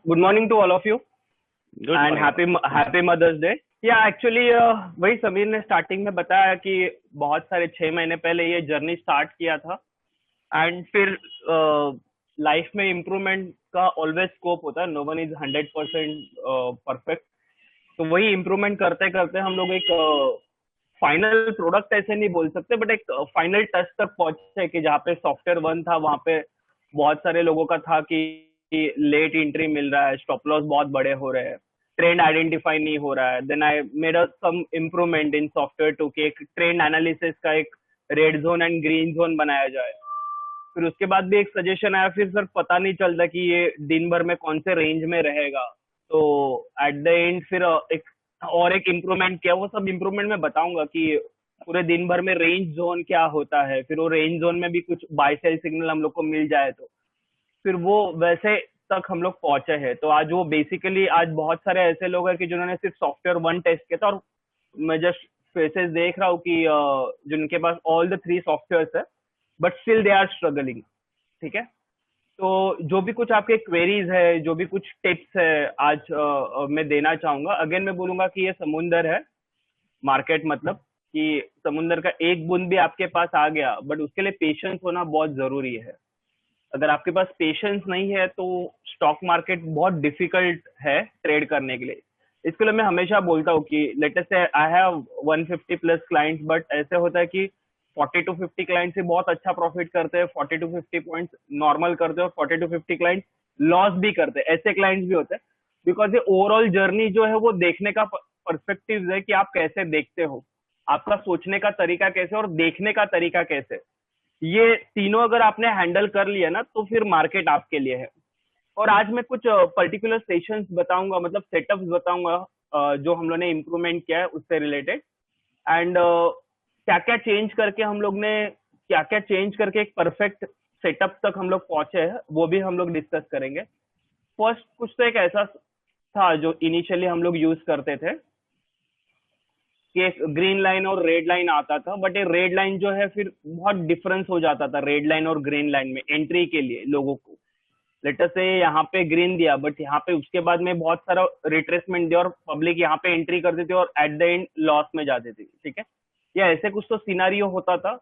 Good morning to all of you good and morning. happy Mother's Day. Yeah, actually वही समीर ने starting में बताया कि बहुत सारे 6 महीने पहले ये जर्नी स्टार्ट किया था एंड फिर लाइफ में इम्प्रूवमेंट का ऑलवेज स्कोप होता है. No one is 100% perfect. तो वही इम्प्रूवमेंट करते करते हम लोग एक फाइनल प्रोडक्ट ऐसे नहीं बोल सकते बट एक फाइनल टच तक पहुंचे कि जहाँ पे सॉफ्टवेयर वन था वहाँ पे बहुत सारे लोगों का था कि लेट एंट्री मिल रहा है, स्टॉप लॉस बहुत बड़े हो रहे हैं, ट्रेंड आइडेंटिफाई नहीं हो रहा है. Then I made some improvement in software too कि एक ट्रेंड एनालिसिस का एक red zone and green zone बनाया जाए. फिर उसके बाद भी एक सजेशन आया, फिर सर पता नहीं चलता कि ये दिन भर में कौन से रेंज में रहेगा. तो एट द एंड फिर एक इम्प्रूवमेंट किया. वो सब इम्प्रूवमेंट मैं बताऊंगा कि पूरे दिन भर में रेंज जोन क्या होता है. फिर वो रेंज जोन में भी कुछ बाय सेल सिग्नल हम लोग को मिल जाए तो फिर वो वैसे तक हम लोग पहुंचे हैं. तो आज वो बेसिकली आज बहुत सारे ऐसे लोग हैं कि जिन्होंने सिर्फ सॉफ्टवेयर वन टेस्ट किया था और मैं जस्ट फेसेस देख रहा हूँ कि जिनके पास ऑल द 3 सॉफ्टवेयर है but still they are struggling. ठीक है. तो जो भी कुछ आपके क्वेरीज है, जो भी कुछ टिप्स है आज मैं देना चाहूंगा. अगेन मैं बोलूंगा कि ये समुंदर है मार्केट, मतलब कि समुंदर का एक बूंद भी आपके पास आ गया बट उसके लिए पेशेंस होना बहुत जरूरी है. अगर आपके पास पेशेंस नहीं है तो स्टॉक मार्केट बहुत डिफिकल्ट है ट्रेड करने के लिए. इसके लिए मैं हमेशा बोलता हूँ कि लेट अस से I have 150 plus clients but ऐसे होता है कि 40 to 50 क्लाइंट से बहुत अच्छा प्रॉफिट करते हैं, 40 to 50 पॉइंट्स नॉर्मल करते हैं और 40 to 50 क्लाइंट लॉस भी करते हैं. ऐसे क्लाइंट्स भी होते हैं बिकॉज ये ओवरऑल जर्नी जो है वो देखने का पर्सपेक्टिव है कि आप कैसे देखते हो, आपका सोचने का तरीका कैसे और देखने का तरीका कैसे. ये तीनों अगर आपने हैंडल कर लिया ना तो फिर मार्केट आपके लिए है. और आज मैं कुछ पर्टिकुलर सेशंस बताऊंगा, मतलब सेटअप्स बताऊंगा जो हम लोग ने इम्प्रूवमेंट किया है उससे रिलेटेड. एंड क्या क्या चेंज करके हम लोग ने क्या क्या चेंज करके एक परफेक्ट सेटअप तक हम लोग पहुंचे हैं वो भी हम लोग डिस्कस करेंगे. फर्स्ट कुछ तो एक ऐसा था जो इनिशियली हम लोग यूज करते थे कि एक ग्रीन लाइन और रेड लाइन आता था बट ये रेड लाइन जो है फिर बहुत डिफरेंस हो जाता था रेड लाइन और ग्रीन लाइन में एंट्री के लिए लोगों को. लेटर से यहाँ पे ग्रीन दिया बट यहाँ पे उसके बाद में बहुत सारा रिट्रेसमेंट दिया और पब्लिक यहाँ पे एंट्री करती थी और एट द एंड लॉस में जाती थी. ठीक है. या ऐसे कुछ तो सिनारियो होता था.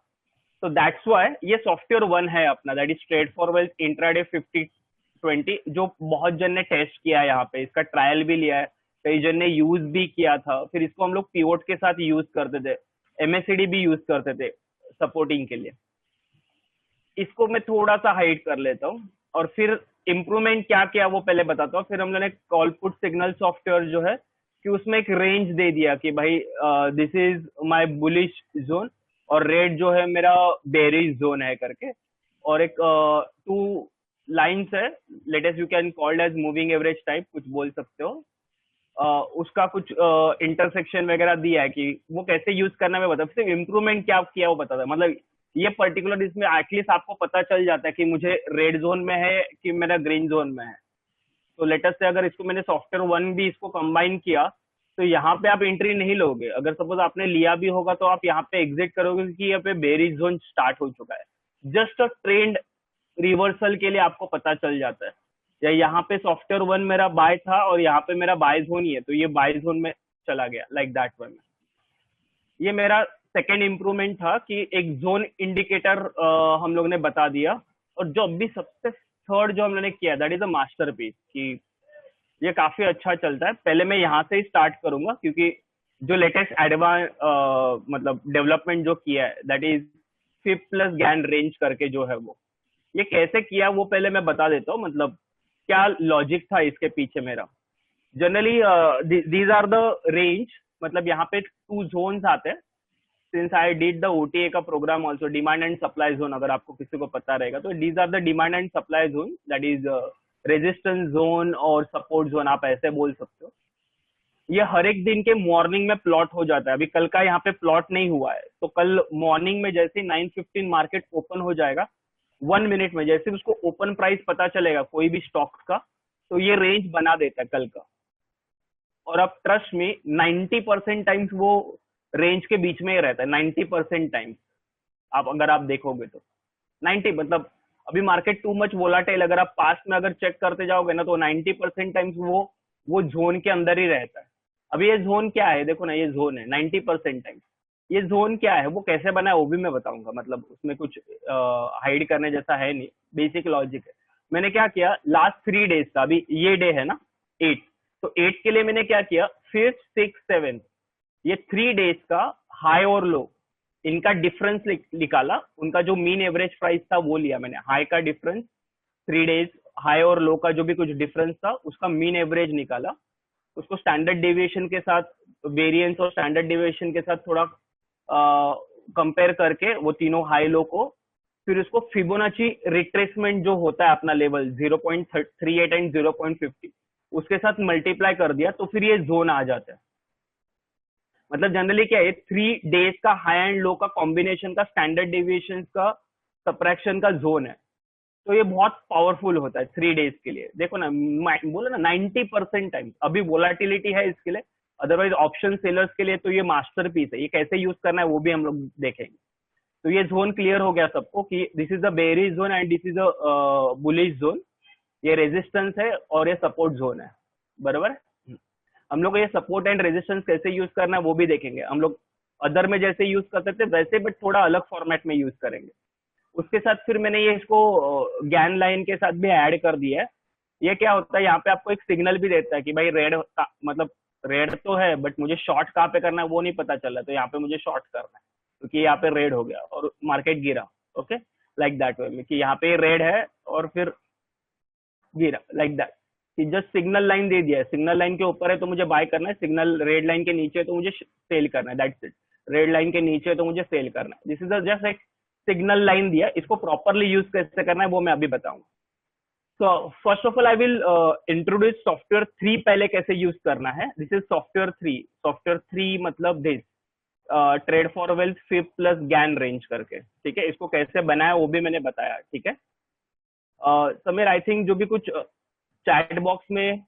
तो दैट्स वाई ये सॉफ्टवेयर वन है अपना, that is straight forward intraday 50-20 जो बहुत जन ने टेस्ट किया है. यहाँ पे इसका ट्रायल भी लिया है, कई जन ने यूज भी किया था. फिर इसको हम लोग पीवोट के साथ यूज करते थे, एमएससीडी भी यूज करते थे सपोर्टिंग के लिए. इसको मैं थोड़ा सा हाइड कर लेता हूँ और फिर इम्प्रूवमेंट क्या किया वो पहले बताता हूँ. फिर हम लोगों ने कॉल पुट सिग्नल सॉफ्टवेयर जो है कि उसमें एक रेंज दे दिया कि भाई this is my bullish zone और रेड जो है मेरा बेरिश जोन है करके. और एक 2 लाइन्स है, let us you can called as moving average type कुछ बोल सकते हो. उसका कुछ इंटरसेक्शन वगैरह दिया है कि वो कैसे यूज करना है बता. सिर्फ इम्प्रूवमेंट क्या किया वो बताता है. मतलब ये पर्टिकुलर इसमें एटलीस्ट आपको पता चल जाता है कि मुझे रेड जोन में है कि मेरा ग्रीन जोन में है. तो लेटेस्ट से अगर इसको मैंने सॉफ्टवेयर वन भी इसको कंबाइन किया तो यहाँ पे आप एंट्री नहीं लोगे. अगर सपोज आपने लिया भी होगा तो आप यहाँ पे एग्जिट करोगे क्योंकि यहाँ पे बेरिश जोन स्टार्ट हो चुका है. जस्ट अ ट्रेंड रिवर्सल के लिए आपको पता चल जाता है. या यहाँ पे सॉफ्टवेयर वन मेरा बाय था और यहाँ पे मेरा बाय जोन ही है तो ये बाय जोन में चला गया लाइक दैट वन. ये मेरा सेकेंड इम्प्रूवमेंट था कि एक जोन इंडिकेटर हम लोग ने बता दिया. और जो अभी सबसे थर्ड जो हम लोग ने किया दैट इज अ मास्टरपीस कि ये काफी अच्छा चलता है. पहले मैं यहाँ से ही स्टार्ट करूंगा क्योंकि जो लेटेस्ट एडवांस मतलब डेवलपमेंट जो किया है दैट इज 5+ गैन रेंज करके जो है वो ये कैसे किया वो पहले मैं बता देता हूँ. मतलब क्या लॉजिक था इसके पीछे मेरा. Generally these are the range, मतलब यहाँ पे 2 जोन्स आते हैं. Since I did the OTA का programme also, demand and supply zone अगर आपको किसी को पता रहेगा तो these are the demand and supply zone, that is resistance zone और सपोर्ट जोन आप ऐसे बोल सकते हो. ये हर एक दिन के मॉर्निंग में प्लॉट हो जाता है. अभी कल का यहाँ पे प्लॉट नहीं हुआ है तो कल मॉर्निंग में जैसे 9:15 मार्केट ओपन हो जाएगा 1 मिनट में जैसे उसको ओपन प्राइस पता चलेगा कोई भी स्टॉक का तो ये रेंज बना देता है कल का. और अब ट्रस्ट में 90% टाइम्स वो रेंज के बीच में ही रहता है. 90% टाइम्स आप अगर आप देखोगे तो 90 मतलब अभी मार्केट टू मच वोलाटाइल, अगर आप पास्ट में अगर चेक करते जाओगे ना तो 90% टाइम्स वो जोन के अंदर ही रहता है। अभी ये जोन क्या है, देखो ना, ये जोन है 90% टाइम्स। ये जोन क्या है, वो कैसे बना है वो भी मैं बताऊंगा, मतलब उसमें कुछ हाइड करने जैसा है नहीं, बेसिक लॉजिक है। मैंने क्या किया, लास्ट 3 डेज का, अभी ये डे है ना 8, तो 8 के लिए मैंने क्या किया, 5th 6th 7th, ये 3 डेज का हाई और लो, इनका डिफरेंस निकाला, उनका जो मीन एवरेज प्राइस था वो लिया मैंने, हाई का डिफरेंस, 3 डेज हाई और लो का जो भी कुछ डिफरेंस था उसका मीन एवरेज निकाला, उसको स्टैंडर्ड डेविएशन के साथ, वेरिएंस और स्टैंडर्ड डेविएशन के साथ थोड़ा कंपेयर करके वो तीनों हाई लो को, फिर उसको फिबोनाची रिट्रेसमेंट जो होता है अपना लेवल 0.38 एंड 0.50 उसके साथ मल्टीप्लाई कर दिया, तो फिर ये जोन आ जाता है। मतलब जनरली क्या है, 3 डेज का हाई एंड लो का कॉम्बिनेशन का स्टैंडर्ड डेविएशन का सब्ट्रैक्शन का जोन है, तो ये बहुत पावरफुल होता है 3 डेज के लिए। देखो ना, बोला ना 90% टाइम अभी वोलाटिलिटी है इसके लिए, अदरवाइज ऑप्शन सेलर्स के लिए तो ये मास्टरपीस है। ये कैसे यूज करना है वो भी हम लोग देखेंगे। तो ये जोन क्लियर हो गया सबको कि this is the bearish zone and this is a bullish zone, ये रेजिस्टेंस है और ये सपोर्ट जोन है, बराबर। हम लोग ये सपोर्ट एंड रेजिस्टेंस कैसे यूज करना है वो भी देखेंगे। हम लोग अदर में जैसे यूज करते थे वैसे, बट थोड़ा अलग फॉर्मेट में यूज करेंगे। उसके साथ फिर मैंने ये इसको गैन लाइन के साथ भी ऐड कर दिया है। ये क्या होता है, यहाँ पे आपको एक सिग्नल भी देता है कि भाई रेड, मतलब रेड तो है बट मुझे शॉर्ट कहाँ पे करना है वो नहीं पता चल रहा, तो यहाँ पे मुझे शॉर्ट करना है क्योंकि यहाँ पे रेड हो गया और मार्केट गिरा। ओके, लाइक दैट वे में कि यहाँ पे रेड है और फिर गिरा, लाइक दैट। कि जस्ट सिग्नल लाइन दे दिया है, सिग्नल लाइन के ऊपर है तो मुझे बाय करना है, सिग्नल रेड लाइन के नीचे है तो मुझे सेल करना है, दैट्स इट। रेड लाइन के नीचे है तो मुझे सेल करना है। दिस इज जस्ट एक सिग्नल लाइन दिया, इसको प्रॉपरली यूज कैसे करना है वो मैं अभी बताऊंगा। So first of all I will introduce software 3 पहले कैसे यूज करना है। This is software 3। सॉफ्टवेयर 3 मतलब this trade for wealth fib plus Gann range करके, ठीक है। इसको कैसे बनाया वो भी मैंने बताया, ठीक है। समीर, आई थिंक जो भी कुछ चैट बॉक्स में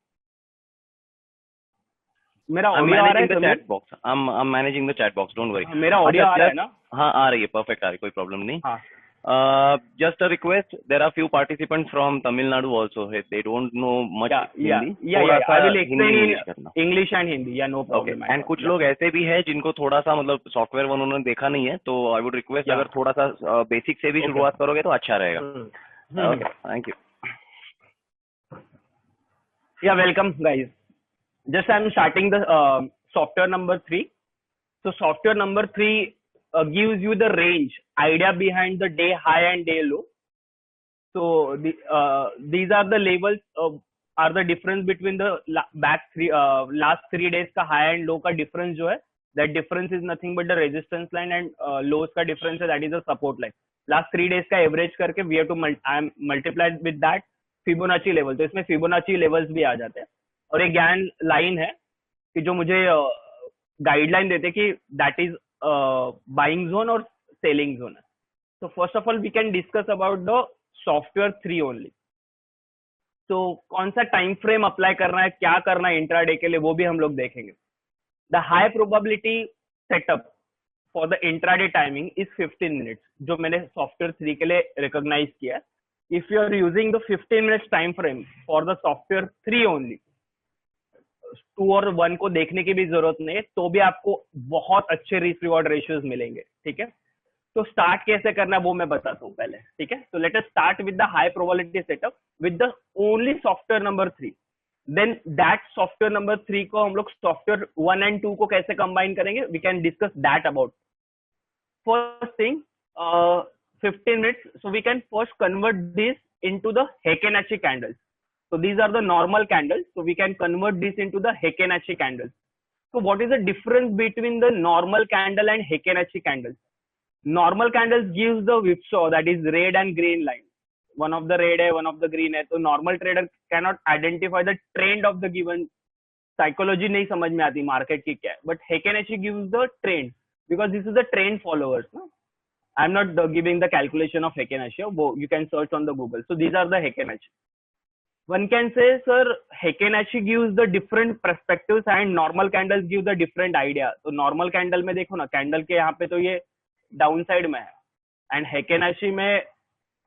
मेरा I'm ऑडियो आ रहा है managing the Sameer? chat box. I'm managing the chat box. Don't worry. मेरा ऑडियो आ रहा है ना? हाँ आ रही है, perfect आ रही है, कोई problem नहीं. हाँ Just a request. There are few participants from Tamil Nadu also. They don't know much Hindi. थोड़ा सा I will Hindi explain English करना. in English and Hindi, yeah, no Okay. problem at And all. कुछ Yeah. लोग ऐसे भी हैं जिनको थोड़ा सा मतलब सॉफ्टवेयर उन्होंने देखा नहीं है, तो I would request Yeah. अगर थोड़ा सा बेसिक से भी Okay. शुरुआत करोगे तो अच्छा रहेगा. Hmm. Okay. Thank you. Yeah, welcome guys. Just I'm starting the software number 3. So software number 3 gives you the range, idea behind the day high and day low. So these are the levels, are the difference between the last 3 days का high and low का difference जो है, that difference is nothing but the resistance line, and lows का difference है, that is the support line. Last 3 days का average करके we have to multiply with that Fibonacci level, तो इसमें Fibonacci levels भी आ जाते हैं। और एक गैन लाइन है कि जो मुझे गाइडलाइन देते कि दैट इज बाइंग जोन और सेलिंग जोन है। So first of all we can discuss about the software 3 only. तो कौन सा टाइम फ्रेम अप्लाई करना है, क्या करना है इंट्राडे के लिए, वो भी हम लोग देखेंगे। The high probability setup for the intraday timing is 15 minutes, जो मैंने सॉफ्टवेयर 3 के लिए रिकॉग्नाइज किया। If you are using the 15 minutes time frame for the software 3 only, 2 और 1 को देखने की भी जरूरत नहीं है, तो भी आपको बहुत अच्छे रिस्क रिवॉर्ड रेशियोज मिलेंगे, ठीक है। तो स्टार्ट कैसे करना है वो मैं बताता हूँ पहले, ठीक है। तो let us start with the high probability setup with the only software number 3। Then that software number 3 को हम लोग सॉफ्टवेयर 1 एंड 2 को कैसे कंबाइन करेंगे, we can discuss that about. First thing, 15 minutes, so we can first convert this into the Heikin-Achi candles. So these are the normal candles, so we can convert this into the Heikin-Achi candles. So what is the difference between the normal candle and Heikin-Achi candles? Normal candles gives the whipsaw, that is red and green line. One of the red है, one of the green है, तो normal trader cannot identify the trend of the given. Psychology नहीं समझ में आती market की क्या है, but Heikin-Achi gives the trend because this is the trend followers. No? I'm not giving the calculation of Heikin-Achi. You can search on the Google. So these are the Heikin-Achi. One can say, sir, Heikin-Achi gives the different perspectives and normal candles give the different idea. तो normal candle में देखो ना, candle के यहाँ पे तो ये down side में है, एंड Heikin-Achi में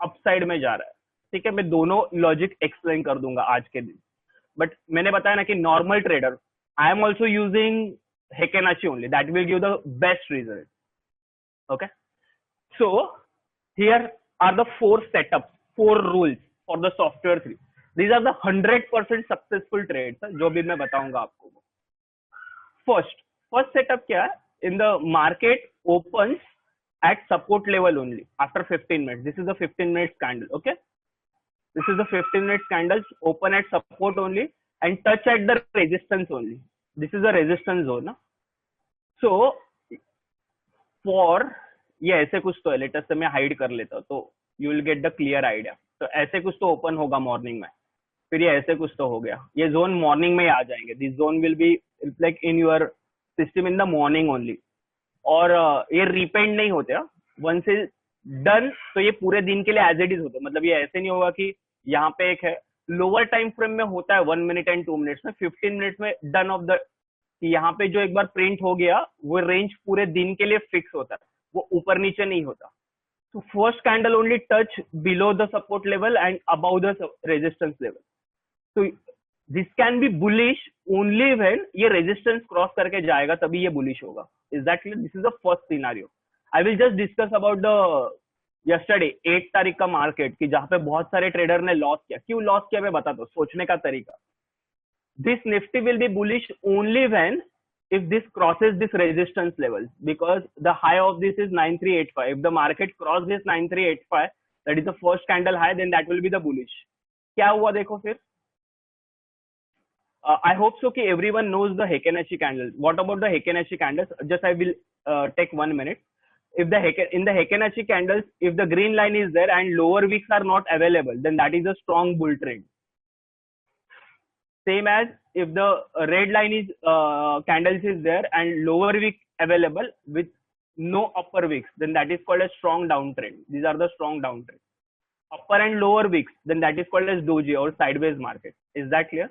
अपसाइड में जा रहा है, ठीक है। मैं दोनों लॉजिक एक्सप्लेन कर दूंगा आज के दिन, बट मैंने बताया ना कि normal trader, I am also using Heikin Ashi only, that will give the best result. Okay, so here are the four setups, four rules for the software 3. These are the 100% successful trades जो भी मैं बताऊंगा आपको। first setup क्या है? In the market opens at support level only after 15 minutes. This is the 15 minutes candle. Okay, this is the 15 minutes candles open at support only and touch at the resistance only. This is the resistance zone ना? So for ये ऐसे कुछ तो है, latest से मैं hide कर लेता हूँ तो you will get the clear idea. तो ऐसे कुछ तो ओपन होगा मॉर्निंग में, फिर ये ऐसे कुछ तो हो गया, ये जोन मॉर्निंग में आ जाएंगे। This zone will be like in your system in the morning only, और ये रिपेंड नहीं होते। वंस इज डन तो ये पूरे दिन के लिए एज इट इज होते, मतलब ये ऐसे नहीं होगा कि यहाँ पे एक है, लोअर टाइम फ्रेम में होता है 1 मिनट एंड 2 मिनट्स में, 15 मिनट्स में डन ऑफ द, यहाँ पे जो एक बार प्रिंट हो गया वो रेंज पूरे दिन के लिए फिक्स होता है, वो ऊपर नीचे नहीं होता। So first candle only touch below the support level and above the resistance level. So this can be bullish only when ये resistance cross करके जाएगा, तभी ये bullish होगा। Is that clear? This is the first scenario. I will just discuss about the yesterday 8 तारीख का market, कि जहाँ पे बहुत सारे ट्रेडर ने लॉस किया। क्यों लॉस किया मैं बताता हूँ, सोचने का तरीका। This Nifty will be bullish only when if this crosses this resistance level, because the high of this is 9385. If the market cross this 9385, that is the first candle high, then that will be the bullish. क्या हुआ देखो फिर, I hope so कि everyone knows the Heikin-Achi candles. What about the Heikin-Achi candles? Just I will take 1 minute. If the in the Heikin-Achi candles, if the green line is there and lower wicks are not available, then that is a strong bull trend. Same as if the red line is candles is there and lower wick available with no upper wicks, then that is called a strong downtrend. These are the strong downtrend. Upper and lower wicks, then that is called as doji or sideways market. Is that clear?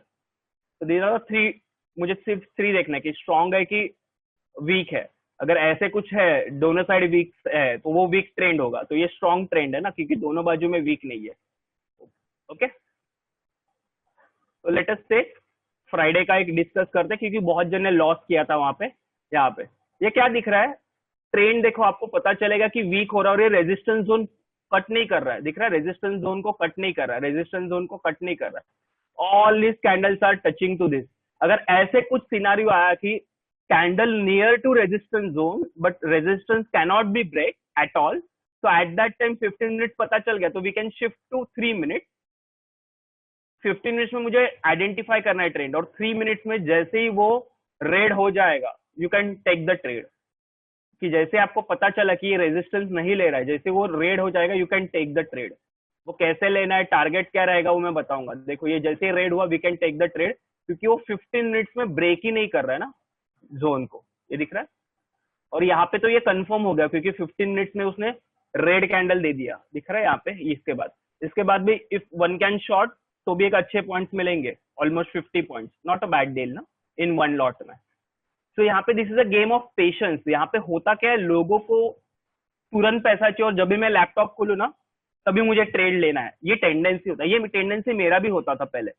So these are the three, मुझे सिर्फ 3 देखना है कि strong है कि week है। अगर ऐसे कुछ है दोनों साइड वीक है तो वो वीक ट्रेंड होगा, तो ये स्ट्रॉन्ग ट्रेंड है ना, क्योंकि दोनों बाजू में वीक नहीं है। ओके, तो लेट अस से फ्राइडे का एक डिस्कस करते हैं, क्योंकि बहुत जन ने लॉस किया था वहां पे। यहाँ पे ये क्या दिख रहा है, ट्रेंड देखो, आपको पता चलेगा कि वीक हो रहा है और ये रेजिस्टेंस जोन कट नहीं कर रहा है। दिख रहा है, रेजिस्टेंस जोन को कट नहीं कर रहा है, रेजिस्टेंस जोन को कट नहीं कर रहा है। All this candles are touching to this. अगर ऐसे कुछ सिनारियो आया कि candle near to resistance zone but resistance cannot be break at all, तो एट दैट टाइम 15 मिनट पता चल गया, तो we can shift to 3 minute. 15 minutes में मुझे आइडेंटिफाई करना है ट्रेंड, और 3 मिनट्स में जैसे ही वो रेड हो जाएगा you can take the trade. कि जैसे आपको पता चला कि ये रेजिस्टेंस नहीं ले रहा है, जैसे वो रेड हो जाएगा you can take the trade. वो कैसे लेना है, टारगेट क्या रहेगा वो मैं बताऊंगा। देखो ये जैसे रेड हुआ we can take the trade, क्योंकि वो 15 मिनट्स में ब्रेक ही नहीं कर रहा है ना जोन को, ये दिख रहा है। और यहाँ पे तो ये कंफर्म हो गया क्योंकि 15 मिनट्स में उसने रेड कैंडल दे दिया, दिख रहा है यहाँ पे। इसके बाद भी इफ वन कैन शॉर्ट तो भी एक अच्छे पॉइंट्स मिलेंगे, almost 50 points, not a bad deal ना इन वन लॉट में। तो यहाँ पे this is a game of patience. यहाँ पे होता क्या है, लोगों को तुरंत पैसा चाहिए, और जब भी मैं लैपटॉप खोलू ना तभी मुझे ट्रेड लेना है, ये टेंडेंसी होता है। ये टेंडेंसी मेरा भी होता था पहले,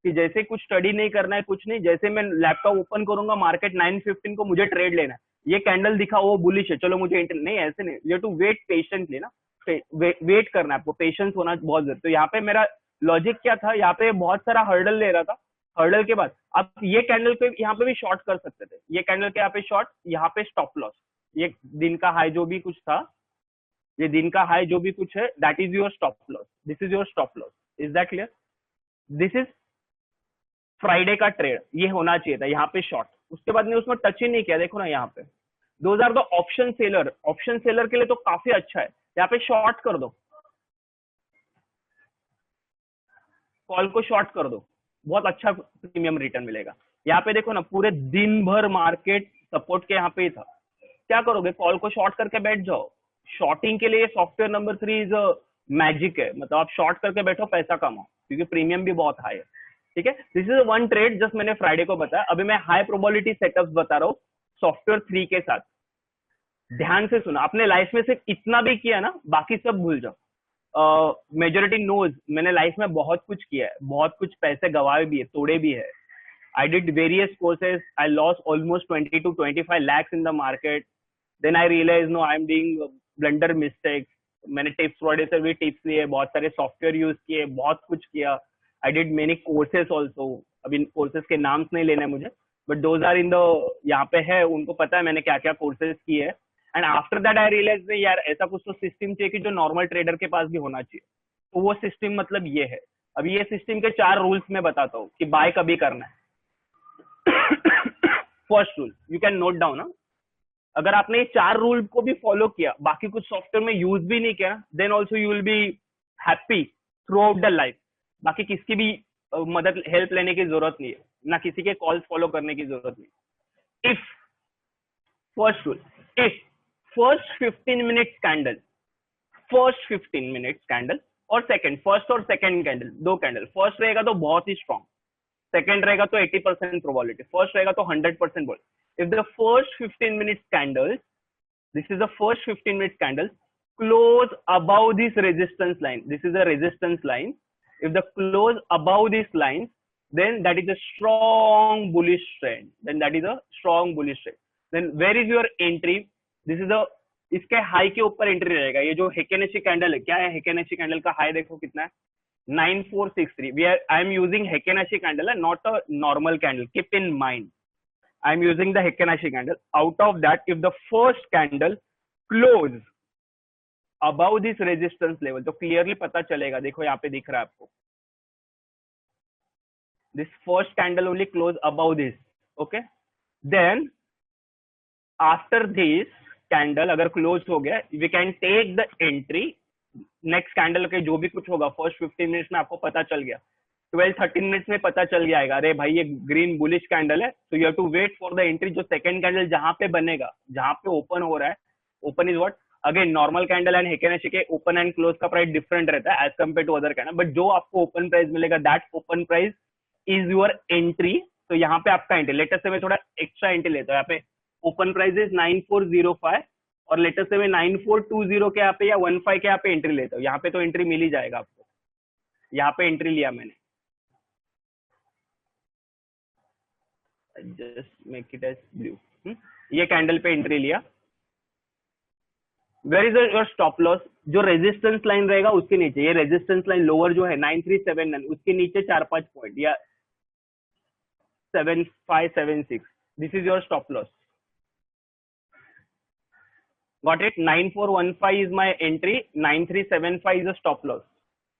कि जैसे कुछ स्टडी नहीं करना है, कुछ नहीं, जैसे मैं लैपटॉप ओपन करूंगा मार्केट 9:15 को मुझे ट्रेड लेना है, ये कैंडल दिखा वो बुलिश है, चलो मुझे नहीं, ऐसे नहीं, यू टू वेट पेशेंटली ना, वेट करना है आपको, पेशेंस होना बहुत जरूरी। तो यहाँ पे मेरा लॉजिक क्या था, यहाँ पे बहुत सारा हर्डल ले रहा था, हर्डल के बाद आप ये कैंडल पे यहाँ पे भी शॉर्ट कर सकते थे, ये कैंडल के यहाँ पे शॉर्ट, यहाँ पे स्टॉप लॉस, ये दिन का हाई जो भी कुछ था, ये दिन का हाई जो भी कुछ है, that is your stop loss, this is your stop loss. Is that clear? This is Friday का ट्रेड, ये होना चाहिए था यहाँ पे शॉर्ट। उसके बाद ने उसमें टच ही नहीं किया, देखो ना यहाँ पे। Those are the option seller, option seller के लिए तो काफी अच्छा है, यहाँ पे शॉर्ट कर दो, कॉल को शॉर्ट कर दो, बहुत अच्छा प्रीमियम रिटर्न मिलेगा। यहाँ पे देखो ना, पूरे दिन भर मार्केट सपोर्ट के यहाँ पे ही था, क्या करोगे, कॉल को शॉर्ट करके बैठ जाओ। शॉर्टिंग के लिए सॉफ्टवेयर नंबर 3 इज मैजिक है, मतलब आप शॉर्ट करके बैठो, पैसा कमाओ, क्योंकि प्रीमियम भी बहुत हाई है। ठीक है, this is one trade just मैंने फ्राइडे को बताया। अभी मैं हाई प्रोबेबिलिटी सेटअप्स बता रहा हूँ सॉफ्टवेयर 3 के साथ। ध्यान से सुना, अपने लाइफ में सिर्फ इतना भी किया ना, बाकी सब भूल जाओ। मेजोरिटी नोज मैंने लाइफ में बहुत कुछ किया है, बहुत कुछ पैसे गवाए भी है, तोड़े भी है. I did various courses. I lost almost 20 to 25 lakhs in the market. Then I realized no, I'm doing blunder mistakes. मैंने टिप्स प्रोवाइडर से भी टिप्स लिए, बहुत सारे सॉफ्टवेयर यूज किए, बहुत कुछ किया. I did many courses also. अभी कोर्सेस के नाम्स नहीं लेने मुझे, but those are in the, यहाँ पे है, उनको पता है मैंने क्या क्या कोर्सेस किए. And after that I realize नहीं यार, ऐसा कुछ तो सिस्टम चाहिए कि जो नॉर्मल ट्रेडर के पास भी होना चाहिए. तो वो सिस्टम मतलब ये है. अभी ये सिस्टम के 4 रूल्स मैं बताता हूँ कि बाय कभी करना है. First rule you can note down. अगर आपने ये 4 रूल को भी फॉलो किया, बाकी कुछ सॉफ्टवेयर में यूज भी नहीं किया, then also you will be happy throughout the life. बाकी किसकी भी मदद हेल्प लेने की जरूरत नहीं है, ना किसी के कॉल्स फॉलो करने की जरूरत नहीं. If first rule, if first 15 minutes candle, first 15 minutes candle और सेकंड, फर्स्ट और सेकंड कैंडल, 2 कैंडल, फर्स्ट रहेगा तो बहुत ही स्ट्रॉन्ग, सेकंड रहेगा तो 80% प्रोबेबिलिटी, फर्स्ट रहेगा तो 100% probability. If the first 15 minutes candles, this is the first 15 minutes candles, close above this resistance line. This is a resistance line. If the close above this line, then that is a strong bullish trend. Then that is a strong bullish trend. Then where is your entry? This is the, इसके high के ऊपर entry रहेगा. ये जो हेकेनेशी candle है, क्या है हेकेनेशी candle का हाई देखो कितना है, 9463. I am using Heikin-Ashi candle and not a normal candle. Keep in mind, I am using the Heikin-Ashi candle. Out of that, if the first candle close above this resistance level, तो clearly पता चलेगा. देखो यहाँ पे दिख रहा है आपको. This first candle only close above this. Okay. Then after this candle अगर close हो गया, we can take the entry. Next candle के जो भी कुछ होगा फर्स्ट 15 मिनट्स में आपको पता चल गया, 12-13 मिनट्स में पता चल जाएगा, अरे भाई ये ग्रीन बुलिश कैंडल है, तो you have to wait for the entry. जो सेकंड कैंडल जहां पे बनेगा, जहां पे ओपन हो रहा है, open is what, again normal candle and Heikin Ashi के ओपन एंड क्लोज का प्राइस डिफरेंट रहता है as compare to other candle, but जो आपको ओपन प्राइस मिलेगा, that open price is your entry. तो यहाँ पे आपका एंट्री, लेटेस्ट से मैं थोड़ा एक्स्ट्रा एंट्री लेता हूँ. यहाँ पे ओपन प्राइस इज 9405 और लेटेस्ट से मैं 9420 के यहाँ पे या 15 के यहाँ पे एंट्री लेता हूँ. यहाँ पे तो एंट्री मिल ही जाएगा आपको. यहाँ पे एंट्री लिया मैंने, just make it as blue. ये कैंडल पे एंट्री लिया. Where is your stop loss? जो रेजिस्टेंस लाइन रहेगा उसके नीचे, ये रेजिस्टेंस लाइन लोअर जो है 9379, उसके नीचे 4-5 पॉइंट या 7576, this is your stop loss. Got it? 9415 is my entry. 9375 is a stop loss.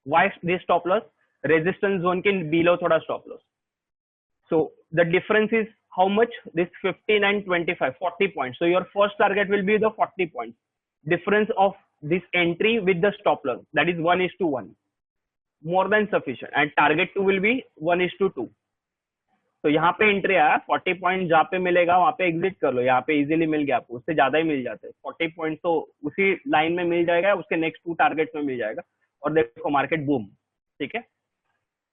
Why this stop loss? Resistance zone के below थोड़ा stop loss. So the difference is how much? This 15 and 25, 40 points. So your first target will be the 40 points. Difference of this entry with the stop loss, that is 1:1. More than sufficient. And target 2 will be 1:2. तो यहाँ पे entry आया, 40 point जहाँ पे मिलेगा वहां पे exit कर लो. यहाँ पे इजीली मिल गया आपको, उससे ज्यादा ही मिल जाते हैं. 40 पॉइंट तो उसी लाइन में मिल जाएगा, उसके नेक्स्ट 2 टारगेट में मिल जाएगा और देखो मार्केट बूम. ठीक है.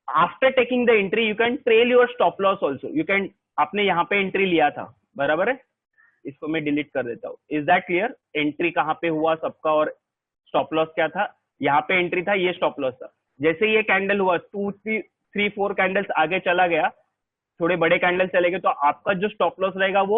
After taking the entry you can trail your stop loss also. You can, आपने यहाँ पे एंट्री लिया था, बराबर है, इसको मैं डिलीट कर देता हूँ. Is that clear? एंट्री कहाँ पे हुआ सबका और स्टॉप लॉस क्या था? यहाँ पे एंट्री था, ये स्टॉप लॉस था. जैसे ये कैंडल हुआ 2, 3, 4 कैंडल्स आगे चला गया, थोड़े बड़े कैंडल चले गए, तो आपका जो स्टॉप लॉस रहेगा वो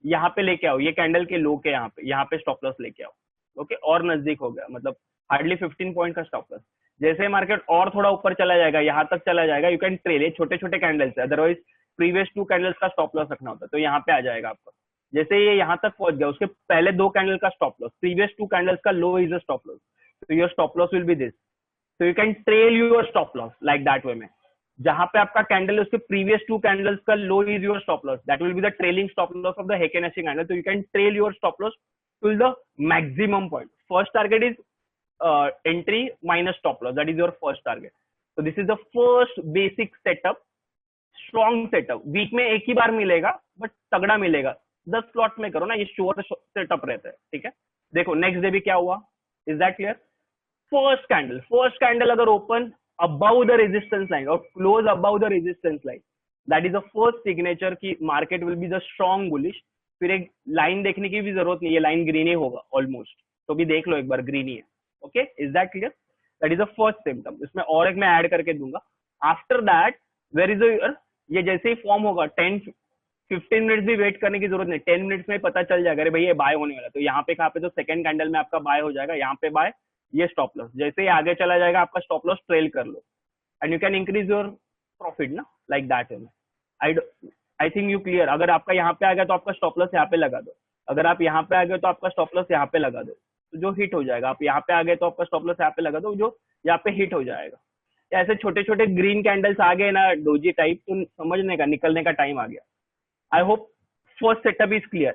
यहाँ पे लेके आओ. ये कैंडल के लो के यहाँ पे स्टॉप लॉस लेके आओ. ओके. और नजदीक हो गया, मतलब हार्डली 15 पॉइंट का स्टॉप लॉस. जैसे मार्केट और थोड़ा ऊपर चला जाएगा, यहाँ तक चला जाएगा, यू कैन ट्रेल. ये छोटे छोटे कैंडल्स है, अदरवाइज प्रीवियस 2 कैंडल्स का स्टॉप लॉस रखना होता है. तो यहाँ पे आ जाएगा आपका. जैसे ये यहाँ तक पहुंच गया, उसके पहले 2 कैंडल का स्टॉप लॉस, प्रीवियस 2 कैंडल्स का low is a stop loss. तो your stop loss will be this. So you can trail your stop loss like that way में. जहां पे आपका कैंडल है उसके प्रीवियस 2 कैंडल्स का low is your stop loss. That will be the trailing stop loss of the Heikin-Ashi candle. तो you can trail your stop loss till the maximum point. First target is entry minus stop loss. That is your first target. तो this is the first basic setup, strong setup. Week में एक ही बार मिलेगा but तगड़ा मिलेगा. 10 slot में करो ना, ये श्योर सेटअप रहता है. ठीक है. देखो नेक्स्ट डे भी क्या हुआ. Is that clear? First candle अगर open above the resistance line or close above the resistance line, that is the first signature कि market will be the strong bullish. फिर एक लाइन देखने की भी जरूरत नहीं, ये लाइन ग्रीन ही होगा ऑलमोस्ट. तो भी देख लो एक बार, ग्रीन ही है. Okay. Is that clear? That is the first symptom. इसमें और एक मैं ऐड करके दूंगा. आफ्टर दैट वेर इज ये जैसे ही फॉर्म होगा 10-15 मिनट्स भी वेट करने की जरूरत नहीं. 10 मिनट्स में पता चल जाएगा अरे भाई ये बाय होने वाला. तो यहाँ पे कहाँ पे तो सेकंड कैंडल में आपका बाय हो जाएगा. यहाँ पे बाय, ये स्टॉप लॉस. जैसे ही आगे चला जाएगा आपका स्टॉप लॉस ट्रेल कर लो and you can increase your profit ना, like that. I think you clear. अगर आपका यहाँ पे आ गया तो आपका स्टॉप लॉस यहाँ पे लगा दो. अगर आप यहाँ पे आ गए तो आपका स्टॉप लॉस यहाँ पे लगा दो. तो जो हिट हो जाएगा, आप यहाँ पे आ गए तो आपका स्टॉप लॉस यहाँ पे लगा दो, जो यहाँ पे हिट हो जाएगा. ऐसे छोटे छोटे ग्रीन कैंडल्स आ गए ना डोजी टाइप, तो समझने का, निकलने का टाइम आ गया. I hope first setup is clear.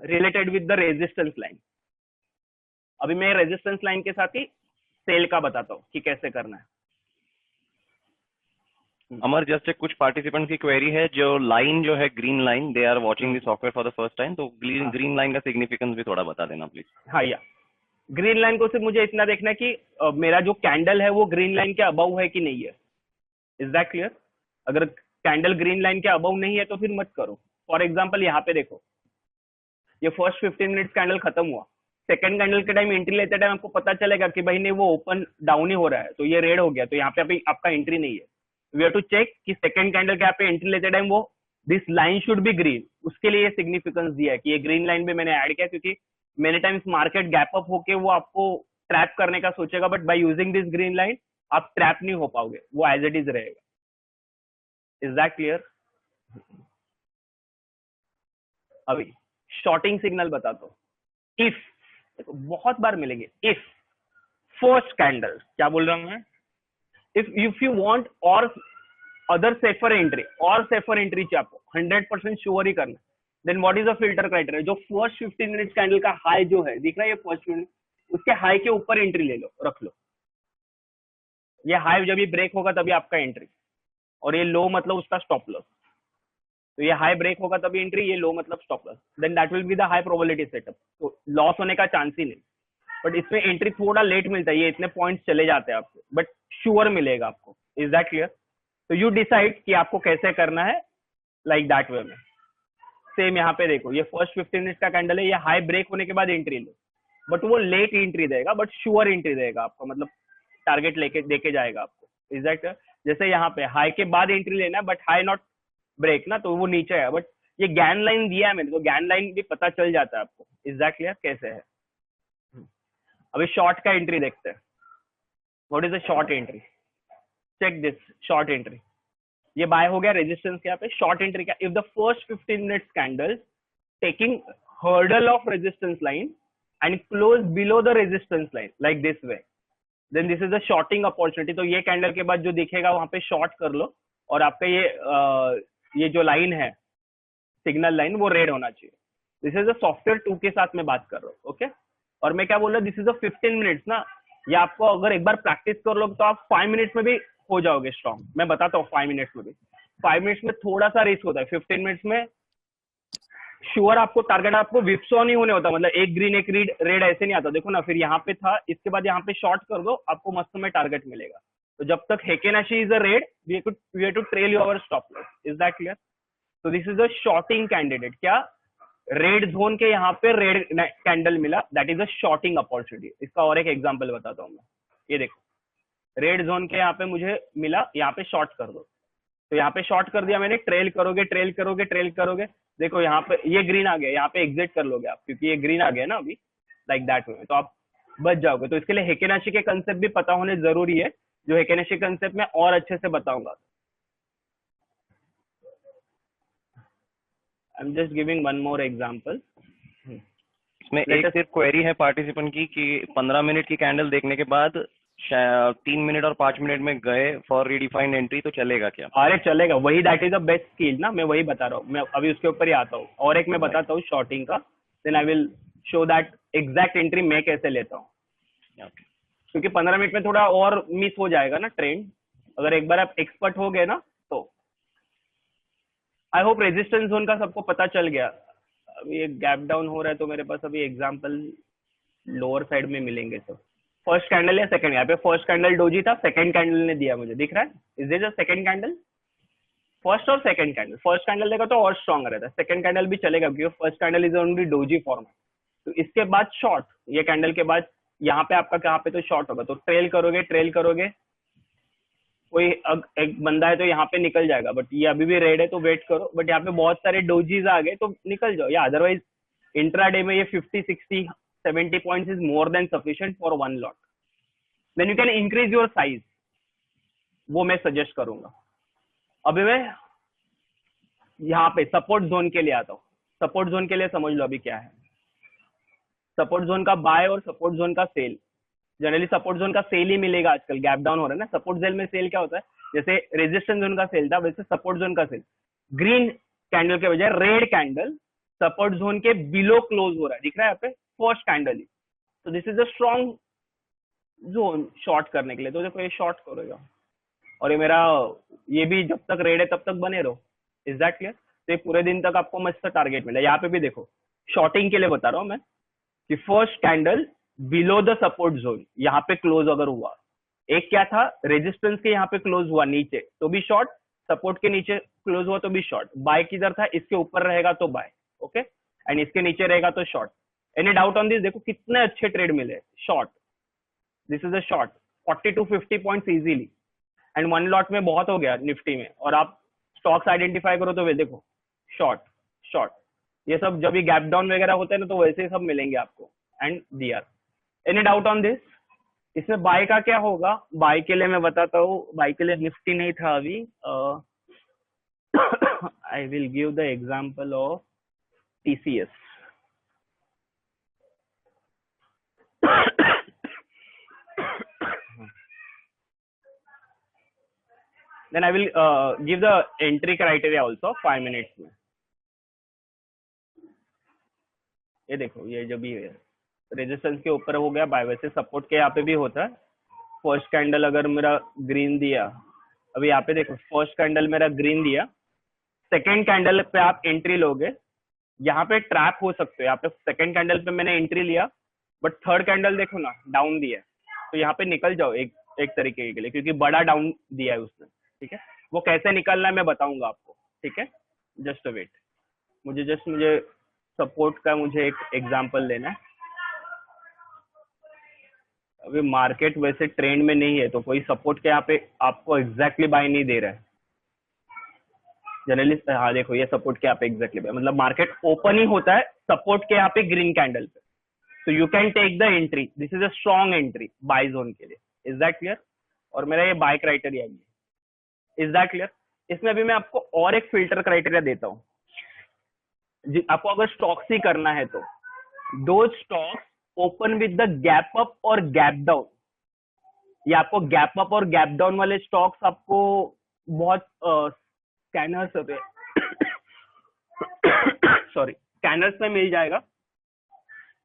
Related with the resistance line. अभी मैं रेजिस्टेंस लाइन के साथ ही सेल का बताता हूँ कि कैसे करना है. अमर, जस्ट कुछ पार्टिसिपेंट की क्वेरी है. जो लाइन जो है green line, they are watching this software for the first time, तो ग्रीन लाइन का सिग्निफिकेंस भी थोड़ा बता देना प्लीज. हाँ, या ग्रीन लाइन को सिर्फ मुझे इतना देखना है कि मेरा जो कैंडल है वो ग्रीन लाइन के अबव है कि नहीं है. Is that clear? अगर कैंडल ग्रीन लाइन के अबव नहीं है तो फिर मत करो. फॉर एग्जाम्पल यहाँ पे देखो, ये फर्स्ट 15 मिनट्स कैंडल खत्म हुआ. सेकंड कैंडल के टाइम एंट्री लेते टाइम आपको पता चलेगा कि भाई नहीं वो ओपन डाउन ही हो रहा है, तो ये रेड हो गया, तो यहाँ पे अभी आपका एंट्री नहीं है. वी हैव टू चेक कि सेकंड कैंडल के यहाँ पे एंट्री लेते टाइम वो this line should be green. उसके लिए सिग्निफिकेंस दिया है कि ये ग्रीन लाइन भी मैंने ऐड किया, क्योंकि many times market gap up होके वो आपको ट्रैप करने का सोचेगा, but by using this green line आप ट्रैप नहीं हो पाओगे, वो एज इट इज रहेगा. Is that clear? अभी शॉर्टिंग सिग्नल बताता हूँ. इफ, बहुत बार मिलेंगे, इफ फर्स्ट कैंडल, क्या बोल रहा हूं मैं, इफ यू वांट और अदर सेफर एंट्री, और सेफर एंट्री चाहिए आपको, 100% श्योर ही करना, then what is the filter criteria. जो फर्स्ट 15 मिनट्स कैंडल का हाई जो है, दिख रहा है ये फर्स्ट मिनट, उसके हाई के ऊपर एंट्री ले लो, रख लो. ये हाई जब ये ब्रेक होगा तभी आपका एंट्री, और ये लो मतलब उसका स्टॉप लॉस. तो ये हाई ब्रेक होगा तभी एंट्री, ये लो मतलब stop loss. Then that will be the high probability setup. तो लॉस होने का चांस ही नहीं. बट इसमें एंट्री थोड़ा लेट मिलता है, ये इतने पॉइंट्स चले जाते हैं आपको, बट श्योर मिलेगा आपको. Is that clear? तो यू डिसाइड कि आपको कैसे करना है, लाइक दैट वे में. सेम यहाँ पे देखो, ये फर्स्ट 15 मिनट का कैंडल है, ये हाई ब्रेक होने के बाद एंट्री लो, बट वो लेट एंट्री देगा, बट श्योर एंट्री देगा आपको, मतलब टारगेट लेके देके जाएगा आपको. Is that clear? जैसे यहाँ पे हाई के बाद एंट्री लेना है, बट हाई नॉट ब्रेक ना, तो वो नीचे है, बट ये गैन लाइन दिया है मैंने, तो गैन लाइन भी पता चल जाता है आपको. इज दैट क्लियर कैसे है? अभी शॉर्ट का एंट्री देखते हैं. What is the short entry? Check this short entry. ये बाय हो गया रेजिस्टेंस के यहाँ पे. शॉर्ट एंट्री क्या? If the first 15 minutes candle taking hurdle of resistance line and close below the resistance line like this way, then this is the shorting opportunity. तो ये candle के बाद जो दिखेगा वहां पे शॉर्ट कर लो, और आपका ये जो लाइन है सिग्नल लाइन, वो रेड होना चाहिए. दिस इज द सॉफ्टवेयर 2 के साथ मैं बात कर रहा हूँ. ओके, और मैं क्या बोल रहा हूँ, दिस इज द 15 मिनट्स ना. ये आपको अगर एक बार प्रैक्टिस कर लो तो आप 5 मिनट्स में भी हो जाओगे स्ट्रॉन्ग. मैं बताता हूँ 5 मिनट्स में भी. 5 मिनट्स में थोड़ा सा रिस्क होता है, 15 मिनट्स में श्योर आपको टारगेट, आपको विप्सॉ नहीं होने होता, मतलब एक ग्रीन एक रेड ऐसे नहीं आता. देखो ना, फिर यहाँ पे था, इसके बाद यहाँ पे शॉर्ट कर दो, आपको मस्त में टारगेट मिलेगा. तो जब तक Heikin Ashi is a red, we have to trail your stop loss. Is that clear? तो this is a shorting candidate. क्या रेड जोन के यहाँ पे रेड कैंडल मिला, that is a shorting opportunity. इसका और एक एग्जांपल बताता हूँ मैं. ये देखो, रेड जोन के यहाँ पे मुझे मिला, यहाँ पे शॉर्ट कर दो. तो यहाँ पे शॉर्ट कर दिया मैंने, ट्रेल करोगे ट्रेल करोगे ट्रेल करोगे, देखो यहाँ पे ये ग्रीन आ गया, यहाँ पे एग्जिट कर लोगे आप, क्योंकि ये ग्रीन आ गया ना अभी, लाइक दैट वे, तो आप बच जाओगे. तो इसके लिए हेकेनाशी के कंसेप्ट भी पता होने जरूरी है, जो हेकेनाशी कंसेप्ट में और अच्छे से बताऊंगा. I am just giving one more example. इसमें एक सिर्फ क्वेरी है पार्टिसिपेंट की कि 15 मिनट की कैंडल देखने के बाद 3 मिनट और 5 मिनट में गए फॉर रीडिफाइंड एंट्री, तो चलेगा क्या? अरे चलेगा, वही that is the best skill ना, मैं वही बता रहा हूँ. मैं अभी उसके ऊपर ही आता हूँ. और एक मैं बताता हूँ शॉर्टिंग का, then I will show that exact entry मैं कैसे लेता हूँ. क्योंकि 15 मिनट में थोड़ा और मिस हो जाएगा ना ट्रेंड. अगर एक बार आप एक्सपर्ट हो गए ना, तो आई होप रेजिस्टेंस जोन का सबको पता चल गया. अभी एक गैप डाउन हो रहा है, तो मेरे पास अभी एग्जांपल लोअर साइड में मिलेंगे. तो फर्स्ट कैंडल या सेकंड, यहाँ पे फर्स्ट कैंडल डोजी था, सेकंड कैंडल ने दिया मुझे, दिख रहा है? Is this the second candle? First और सेकंड कैंडल. फर्स्ट कैंडल देगा तो और स्ट्रॉन्ग रहता है, सेकंड कैंडल भी चलेगा, क्योंकि first candle is only doji form. तो इसके बाद शॉर्ट, ये कैंडल के बाद यहाँ पे आपका कहाँ पे तो शॉर्ट होगा, तो ट्रेल करोगे, कोई एक बंदा है तो यहाँ पे निकल जाएगा, बट ये अभी भी रेड है तो वेट करो, बट यहाँ पे बहुत सारे डोजीज आ गए तो निकल जाओ, या अदरवाइज इंट्राडे में ये 50, 60, 70 points is more than sufficient for one lot, then you can increase your size, वो मैं सजेस्ट करूंगा। अभी मैं यहाँ पे सपोर्ट जोन के लिए आता हूँ। सपोर्ट जोन के लिए समझ लो अभी क्या है। सपोर्ट जोन का बाय और सपोर्ट जोन का सेल, जनरली सपोर्ट जोन का सेल ही मिलेगा आजकल, गैप डाउन हो रहा है ना। सपोर्ट जोन में सेल क्या होता है, जैसे रेजिस्टेंस जोन का सेल था वैसे सपोर्ट जोन का सेल, ग्रीन कैंडल के बजाय रेड कैंडल सपोर्ट जोन के बिलो क्लोज हो रहा है, दिख रहा है यहाँ पे फर्स्ट कैंडल ही, तो this is a strong zone short करने के लिए। तो देखो ये शॉर्ट करेगा, और ये मेरा ये भी जब तक रेड है तब तक बने रहो, इज दैट क्लियर। तो ये पूरे दिन तक आपको मस्त टारगेट मिला। यहाँ पे भी देखो शॉर्टिंग के लिए बता रहा हूँ मैं कि first candle below the support zone यहाँ पे क्लोज अगर हुआ, एक क्या था रेजिस्टेंस के यहाँ पे क्लोज हुआ नीचे तो भी शॉर्ट, सपोर्ट के नीचे क्लोज हुआ तो भी शॉर्ट, बाय किधर था इसके ऊपर रहेगा तो बाय, ओके, एंड इसके नीचे रहेगा तो short. Any doubt on this? देखो कितने अच्छे ट्रेड मिले short, this is a short 40 to 50 points easily, and one lot में बहुत हो गया निफ्टी में। और आप स्टॉक्स आइडेंटिफाई करो तो वे देखो शॉर्ट शॉर्ट, ये सब जब भी गैप डाउन वगैरह होते हैं ना तो वैसे ही सब मिलेंगे आपको, and there. Any doubt on this? इसमें बाय का क्या होगा? बाय के लिए मैं बताता हूँ, बाय के लिए निफ्टी नहीं था अभी, I will give the example of TCS. then I will give the entry criteria also 5 minutes में। ये देखो ये जो भी है रेजिस्टेंस के ऊपर हो गया बाय, वैसे सपोर्ट के यहाँ पे भी होता है। फर्स्ट कैंडल अगर मेरा ग्रीन दिया, अभी यहाँ पे देखो फर्स्ट कैंडल मेरा ग्रीन दिया, सेकेंड कैंडल पे आप एंट्री लोगे, यहाँ पे ट्रैप हो सकते हो। यहाँ पे सेकेंड कैंडल पे मैंने एंट्री लिया, बट थर्ड कैंडल देखो ना डाउन दिया, तो यहाँ पे निकल जाओ एक तरीके के लिए, क्योंकि बड़ा डाउन दिया है उसने, ठीक है। वो कैसे निकलना है मैं बताऊंगा आपको, ठीक है, जस्ट वेट। मुझे सपोर्ट का मुझे एक एग्जांपल लेना है। अभी मार्केट वैसे ट्रेंड में नहीं है तो कोई सपोर्ट के यहाँ पे आपको एग्जैक्टली बाय नहीं दे रहा है जनरली। हाँ देखो ये सपोर्ट के यहाँ पे एग्जैक्टली बाय, मतलब मार्केट ओपन ही होता है सपोर्ट के यहाँ पे ग्रीन कैंडल पे, तो you can take the entry, this is a strong entry buy zone के लिए, इज दैट क्लियर। और मेरा ये बाय क्राइटेरिया भी, इज दैट क्लियर। इसमें अभी मैं आपको और एक फिल्टर क्राइटेरिया देता हूँ। आपको अगर स्टॉक्स ही करना है तो दो stocks open with the gap up और गैप डाउन, या आपको गैप अप और गैप डाउन वाले स्टॉक्स आपको बहुत स्कैनर्स होते सॉरी स्कैनर्स में मिल जाएगा,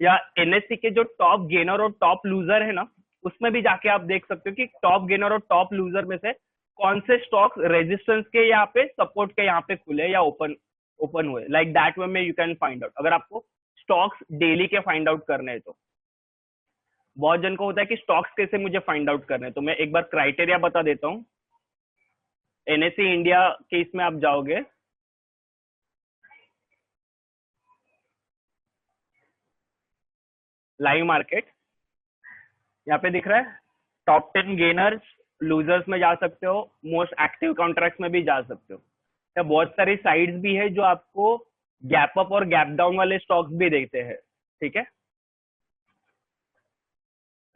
या एनएससी के जो टॉप गेनर और टॉप लूजर है ना उसमें भी जाके आप देख सकते हो कि टॉप गेनर और टॉप लूजर में से कौन से स्टॉक्स रेजिस्टेंस के यहाँ पे सपोर्ट के यहाँ पे खुले या ओपन हुए, लाइक दैट वे में यू कैन फाइंड आउट। अगर आपको स्टॉक्स डेली के फाइंड आउट करने हैं तो बहुत जन को होता है कि स्टॉक्स कैसे मुझे फाइंड आउट करने हैं, तो मैं एक बार क्राइटेरिया बता देता हूँ। एनएससी इंडिया के इसमें आप जाओगे, लाइव मार्केट यहाँ पे दिख रहा है, टॉप 10 गेनर्स लूजर्स में जा सकते हो, मोस्ट एक्टिव कॉन्ट्रैक्ट्स में भी जा सकते हो। या बहुत सारी साइट्स भी है जो आपको गैप अप और गैप डाउन वाले स्टॉक्स भी देते हैं, ठीक है।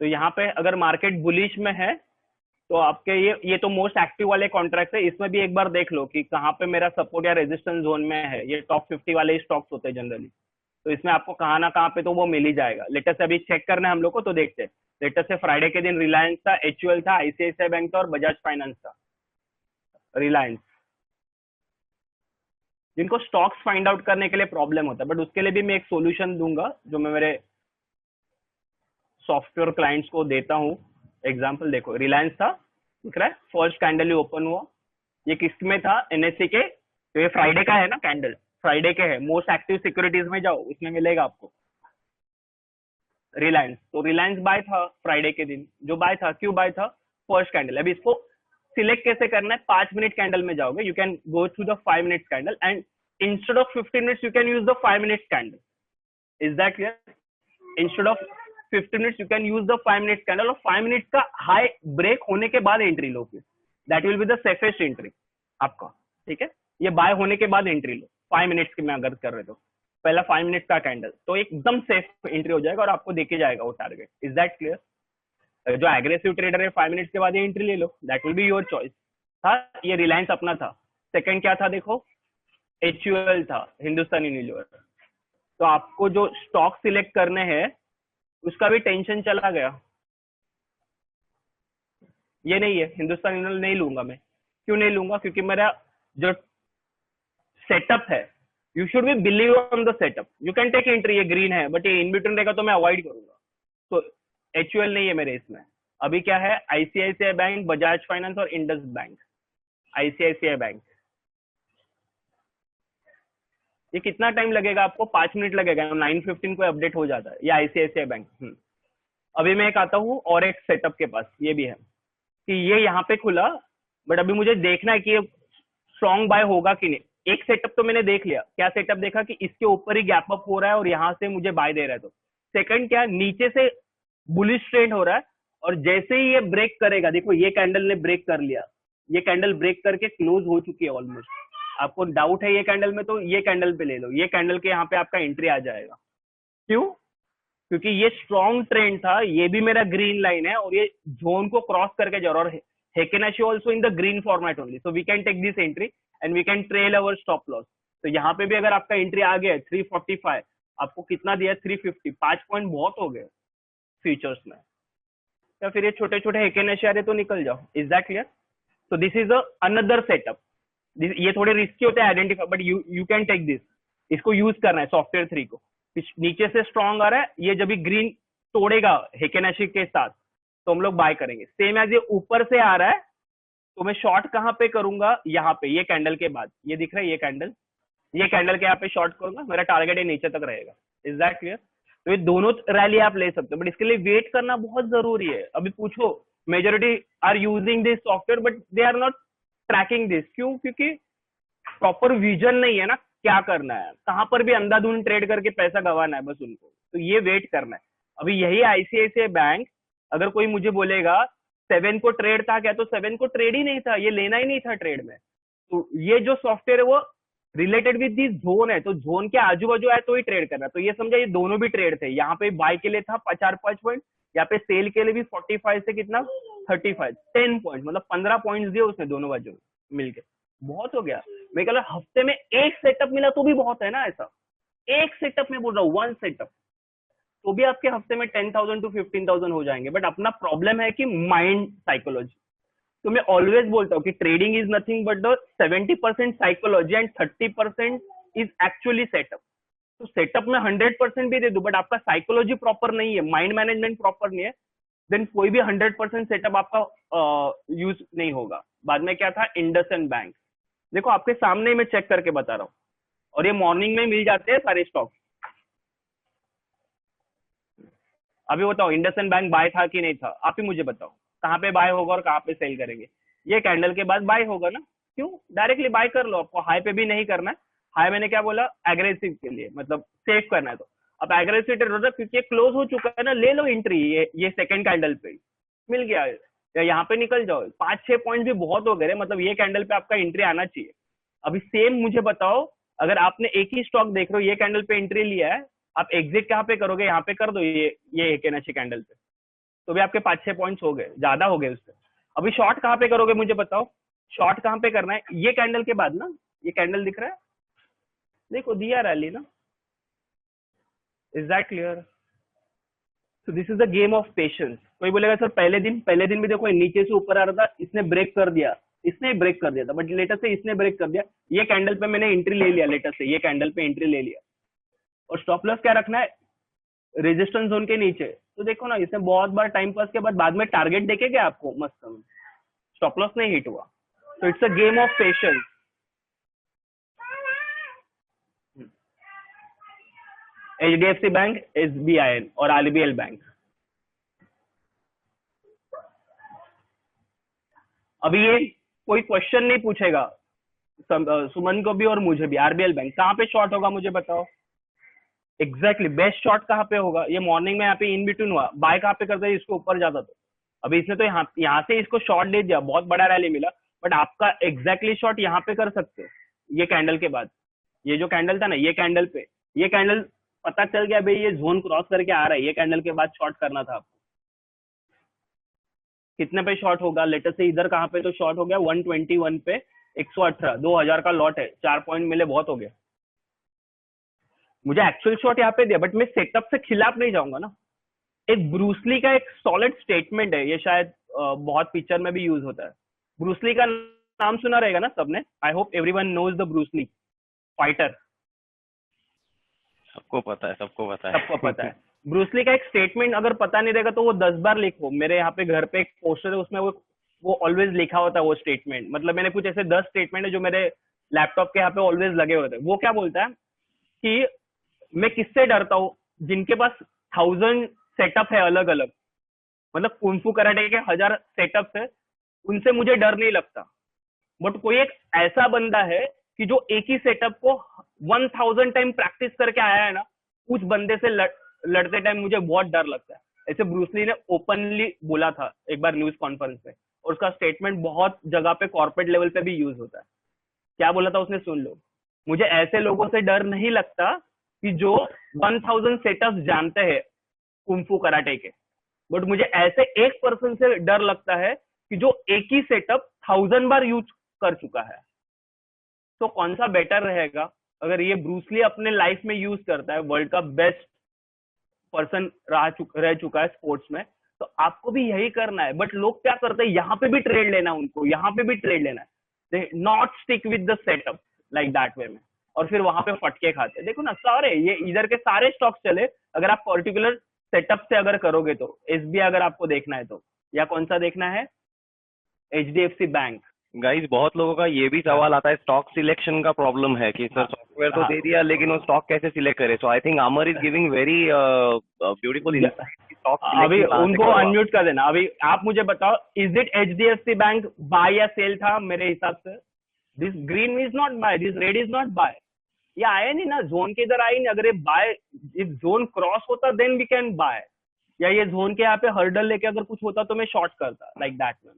तो यहाँ पे अगर मार्केट बुलिश में है तो आपके ये तो मोस्ट एक्टिव वाले कॉन्ट्रैक्ट है, इसमें भी एक बार देख लो कि कहाँ पे मेरा सपोर्ट या रेजिस्टेंस जोन में है। ये टॉप 50 वाले स्टॉक्स होते हैं जनरली, तो इसमें आपको कहाँ ना कहाँ पे तो वो मिल ही जाएगा। लेटेस्ट अभी चेक करना है हम लोग को, तो देखते हैं। लेटेस्ट से फ्राइडे के दिन रिलायंस था, एचयूएल था, आईसीआईसीआई बैंक था और बजाज फाइनेंस था। रिलायंस, जिनको स्टॉक्स फाइंड आउट करने के लिए प्रॉब्लम होता है, बट उसके लिए भी मैं एक सोल्यूशन दूंगा जो मैं मेरे सॉफ्टवेयर क्लाइंट्स को देता हूँ। एग्जाम्पल देखो, रिलायंस था, दिख रहा है फर्स्ट कैंडल ही ओपन हुआ, ये किस में था? एनएससी के, तो ये फ्राइडे का है ना कैंडल, फ्राइडे के है। मोस्ट एक्टिव सिक्योरिटीज में जाओ, इसमें मिलेगा आपको रिलायंस। तो रिलायंस बाय था फ्राइडे के दिन, जो बाय था, क्यों बाय था? First candle. अभी इसको सिलेक्ट कैसे करना है? 5 मिनट कैंडल में जाओगे, you can go through the 5 minute candle and instead of 15 minutes you can use the 5 minute candle, is that clear? Instead of 15 minutes you can use the 5 minutes candle, और 5 minutes का high break होने के बाद entry लो, फिर that will be the safest entry आपका, ठीक है। ये बाय होने के बाद एंट्री लो 5 मिनट्स की मैं अगर कर रहे तो पहला 5 मिनट्स का कैंडल, तो एकदम सेफ एंट्री हो जाएगा और आपको देके जाएगा वो टारगेट। Is that clear? जो एग्रेसिव ट्रेडर है 5 मिनट्स के बाद ये एंट्री ले लो, that will be your choice. था ये रिलायंस अपना था। सेकंड क्या था देखो, HUL था, हिंदुस्तान यूनिलीवर। तो आपको जो स्टॉक सिलेक्ट करने हैं उसका भी टेंशन चला गया। ये नहीं है, हिंदुस्तान यूनिलीवर नहीं लूंगा मैं। क्यों नहीं लूंगा? क्योंकि मेरा जो सेटअप है, you should be believe on the setup. You can take entry, ये ग्रीन है बट ये इन बिटवीन रहेगा तो मैं अवॉइड करूंगा। तो HUL नहीं है मेरे इसमें। अभी क्या है, ICICI बैंक, बजाज फाइनेंस और इंडस बैंक। ICICI बैंक, ये कितना टाइम लगेगा आपको? 5 मिनट लगेगा, 9:15 को अपडेट हो जाता है ये ICICI बैंक। अभी मैं एक आता हूँ और एक सेटअप के पास, ये भी है कि ये यहाँ पे खुला, बट अभी मुझे देखना है कि ये स्ट्रॉन्ग बाय होगा कि नहीं। एक सेटअप तो मैंने देख लिया। क्या सेटअप देखा? कि इसके ऊपर ही गैप अप हो रहा है और यहाँ से मुझे बाय दे रहा है। तो सेकंड क्या, नीचे से बुलिश ट्रेंड हो रहा है और जैसे ही ये ब्रेक करेगा, देखो ये कैंडल ने ब्रेक कर लिया, ये कैंडल ब्रेक करके क्लोज हो चुकी है ऑलमोस्ट। आपको डाउट है ये कैंडल में, तो ये कैंडल पे ले लो, ये कैंडल के यहाँ पे आपका एंट्री आ जाएगा। क्यों? क्योंकि ये स्ट्रॉन्ग ट्रेंड था, ये भी मेरा ग्रीन लाइन है और ये जोन को क्रॉस करके जा रहा है। और Heikin Ashi also in the green format only, so we can take this entry and we can trail our stop loss. तो यहाँ पे भी अगर आपका एंट्री आ गया 345, आपको कितना दिया? 350, 5 पॉइंट बहुत हो गए फ्यूचर्स में। या फिर ये छोटे छोटे हेकेनाशी आ रहे तो निकल जाओ। Is that clear? So this is another setup. ये थोड़े रिस्की होते हैं identify, but you can take this. इसको यूज करना है सॉफ्टवेयर 3 को। नीचे से स्ट्रॉन्ग आ रहा है, ये जब भी ग्रीन तोड़ेगा हेकेनाशी के साथ तो हम लोग बाय करेंगे। सेम एज ये ऊपर से आ रहा है तो मैं शॉर्ट कहाँ पे करूंगा? यहाँ पे, ये कैंडल के बाद। ये दिख रहा है ये कैंडल, ये कैंडल के यहाँ पे शॉर्ट करूंगा, मेरा टारगेट ये नीचे तक रहेगा। Is that clear? तो ये दोनों रैली आप ले सकते हो, बट इसके लिए वेट करना बहुत जरूरी है। अभी पूछो, majority are using this software but they are not tracking this. क्यों? क्योंकि प्रॉपर विजन नहीं है ना, क्या करना है, कहां पर भी अंधाधुंध ट्रेड करके पैसा गंवाना है बस उनको। तो ये वेट करना है। अभी यही ICICI बैंक, अगर कोई मुझे बोलेगा 7 को ट्रेड था क्या, तो 7 को ट्रेड ही नहीं था, ये लेना ही नहीं था ट्रेड में। तो ये जो सॉफ्टवेयर है वो रिलेटेड विद दिस जोन है, तो जोन के आजू बाजू है तो ही ट्रेड करना। तो ये समझा, ये दोनों भी ट्रेड थे। यहाँ पे बाय के लिए था 4-5 पॉइंट, यहाँ पे सेल के लिए भी 45 से कितना 35, 10 पॉइंट, मतलब 15 पॉइंट दिए उसने दोनों बाजू मिलके। बहुत हो गया। मैं कह रहा हफ्ते में एक सेटअप मिला तो भी बहुत है ना। ऐसा एक सेटअप में बोल रहा हूँ, 1 सेटअप, तो भी आपके हफ्ते में 10,000 to 15,000 हो जाएंगे। बट अपना प्रॉब्लम है कि माइंड साइकोलॉजी। तो मैं ऑलवेज बोलता हूँ कि trading is nothing but the 70% psychology and 30% is actually setup. तो सेटअप में 100% भी दे दू, बट आपका साइकोलॉजी प्रॉपर नहीं है, माइंड मैनेजमेंट प्रॉपर नहीं है, देन कोई भी 100% सेटअप आपका यूज नहीं होगा। बाद में क्या था, इंडसइंड बैंक। देखो आपके सामने ही मैं चेक करके बता रहा हूँ, और ये मॉर्निंग में मिल जाते हैं सारे स्टॉक। अभी बताओ इंडसइंड बैंक बाय था कि नहीं था? आप ही मुझे बताओ, कहाँ पे बाय होगा और कहाँ पे सेल करेंगे? ये कैंडल के बाद बाय होगा ना। क्यों? डायरेक्टली बाय कर लो, आपको हाई पे भी नहीं करना है। हाई मैंने क्या बोला, एग्रेसिव के लिए, मतलब सेफ करना है। तो अब एग्रेसिव ट्रेड होता है क्योंकि क्लोज हो चुका है ना, ले लो एंट्री। ये सेकंड कैंडल पे मिल गया, या यहाँ पे निकल जाओ। 5-6 पॉइंट भी बहुत हो गए, मतलब ये कैंडल पे आपका एंट्री आना चाहिए। अभी सेम मुझे बताओ, अगर आपने एक ही स्टॉक देख रहे हो, ये कैंडल पे एंट्री लिया है, आप एग्जिट कहाँ पे करोगे? यहाँ पे कर दो, ये हेकेनाशी कैंडल पे, तो भी आपके 5-6 पॉइंट्स हो गए, ज्यादा हो गए उससे। अभी शॉर्ट कहाँ पे करोगे मुझे बताओ? शॉर्ट कहाँ पे करना है? ये कैंडल के बाद ना, ये कैंडल दिख रहा है, देखो दिया रैली ना। Is that clear? So this is the game of patience. कोई बोलेगा सर पहले दिन भी देखो नीचे से ऊपर आ रहा था, इसने ब्रेक कर दिया, इसने ब्रेक कर दिया था, बट लेटर से इसने ब्रेक कर दिया। ये कैंडल पे मैंने एंट्री ले लिया, लेटर से ये कैंडल पे एंट्री ले लिया। और स्टॉप लॉस क्या रखना है? रेजिस्टेंस जोन के नीचे। तो देखो ना, इसने बहुत बार टाइम पास के बाद में टारगेट देखे क्या आपको? मस्त, स्टॉप लॉस नहीं हिट हुआ। तो it's a game of patience. HDFC bank, SBI और RBL बैंक। अभी ये कोई क्वेश्चन नहीं पूछेगा सुमन को भी और मुझे भी। RBL बैंक कहाँ पे शॉर्ट होगा मुझे बताओ? एग्जैक्टली बेस्ट शॉट कहाँ पे होगा? ये मॉर्निंग में यहाँ पे इन बिटवीन हुआ, बाय कहाँ पे करता है, इसको ऊपर जाता तो अभी इसने तो यहाँ से इसको शॉट दे दिया, बहुत बड़ा रैली मिला, बट आपका एग्जैक्टली शॉट यहाँ पे कर सकते हो ये कैंडल के बाद। ये जो कैंडल था ना, ये कैंडल पे, ये कैंडल पता चल गया भाई ये जोन क्रॉस करके आ रहा है, ये कैंडल के बाद शॉर्ट करना था आपको। कितने पे शॉर्ट होगा? लेटेस्ट से इधर कहाँ पे तो शॉर्ट हो गया 121 पे 118, 2000 का लॉट है, 4 पॉइंट मिले, बहुत हो गया। मुझे एक्चुअल शॉट यहाँ पे दिया, बट मैं सेटअप से खिलाफ नहीं जाऊंगा ना। एक ब्रूसली का एक सॉलिड स्टेटमेंट है, ये शायद बहुत पिक्चर में भी यूज होता है। ब्रूसली का नाम सुना रहेगा ना सबने, I hope everyone knows the Bruce Lee fighter. सबको पता है, सबको पता है। ब्रूसली का एक स्टेटमेंट अगर पता नहीं रहेगा तो वो 10 बार लिखो। मेरे यहाँ पे घर पे एक पोस्टर है, उसमें वो ऑलवेज लिखा होता है वो स्टेटमेंट। मतलब मैंने कुछ ऐसे 10 स्टेटमेंट है जो मेरे लैपटॉप के यहाँ पे ऑलवेज लगे होते हैं। वो क्या बोलता है कि मैं किससे डरता हूँ? जिनके पास 1000 सेटअप है अलग अलग, मतलब कुंफू कराटे के 1000 सेटअप्स है, उनसे मुझे डर नहीं लगता। बट कोई एक ऐसा बंदा है कि जो एक ही सेटअप को 1000 टाइम प्रैक्टिस करके आया है ना, उस बंदे से लड़ते टाइम मुझे बहुत डर लगता है। ऐसे ब्रूसली ने ओपनली बोला था एक बार न्यूज कॉन्फ्रेंस पे, और उसका स्टेटमेंट बहुत जगह पे कॉर्पोरेट लेवल पे भी यूज होता है। क्या बोला था उसने, सुन लो। मुझे ऐसे लोगों से डर नहीं लगता कि जो 1000 सेटअप्स जानते हैं कुंफू कराटे के, बट मुझे ऐसे एक पर्सन से डर लगता है कि जो एक ही सेटअप 1000 बार यूज कर चुका है। तो कौन सा बेटर रहेगा? अगर ये ब्रूसली अपने लाइफ में यूज करता है, वर्ल्ड का बेस्ट पर्सन रह चुका है स्पोर्ट्स में, तो आपको भी यही करना है। बट लोग क्या करते हैं, यहाँ पे भी ट्रेड लेना है उनको, यहाँ पे भी ट्रेड लेना है, not stick with the setup like that way में, और फिर वहां पे फटके खाते हैं। देखो ना, सारे ये इधर के सारे स्टॉक्स चले, अगर आप पर्टिकुलर सेटअप से अगर करोगे तो। एसबीआई अगर आपको देखना है तो, या कौन सा देखना है, एचडीएफसी बैंक। गाइस बहुत लोगों का ये भी सवाल आता है, स्टॉक सिलेक्शन का प्रॉब्लम है कि सर सॉफ्टवेयर तो दे दिया लेकिन वो स्टॉक कैसे सिलेक्ट करे। So I think Amar is giving very beautiful stock. अभी उनको अनम्यूट कर देना। अभी आप मुझे बताओ, is it HDFC Bank buy या सेल था? मेरे हिसाब से this green is not buy, this red is not buy. ये आया नहीं ना, जोन के इधर आई नहीं। अगर ये बाय, इफ जोन क्रॉस होता देन वी कैन बाय, या ये जोन के यहाँ पे हर्डल लेके अगर कुछ होता तो मैं शॉर्ट करता लाइक दैट में।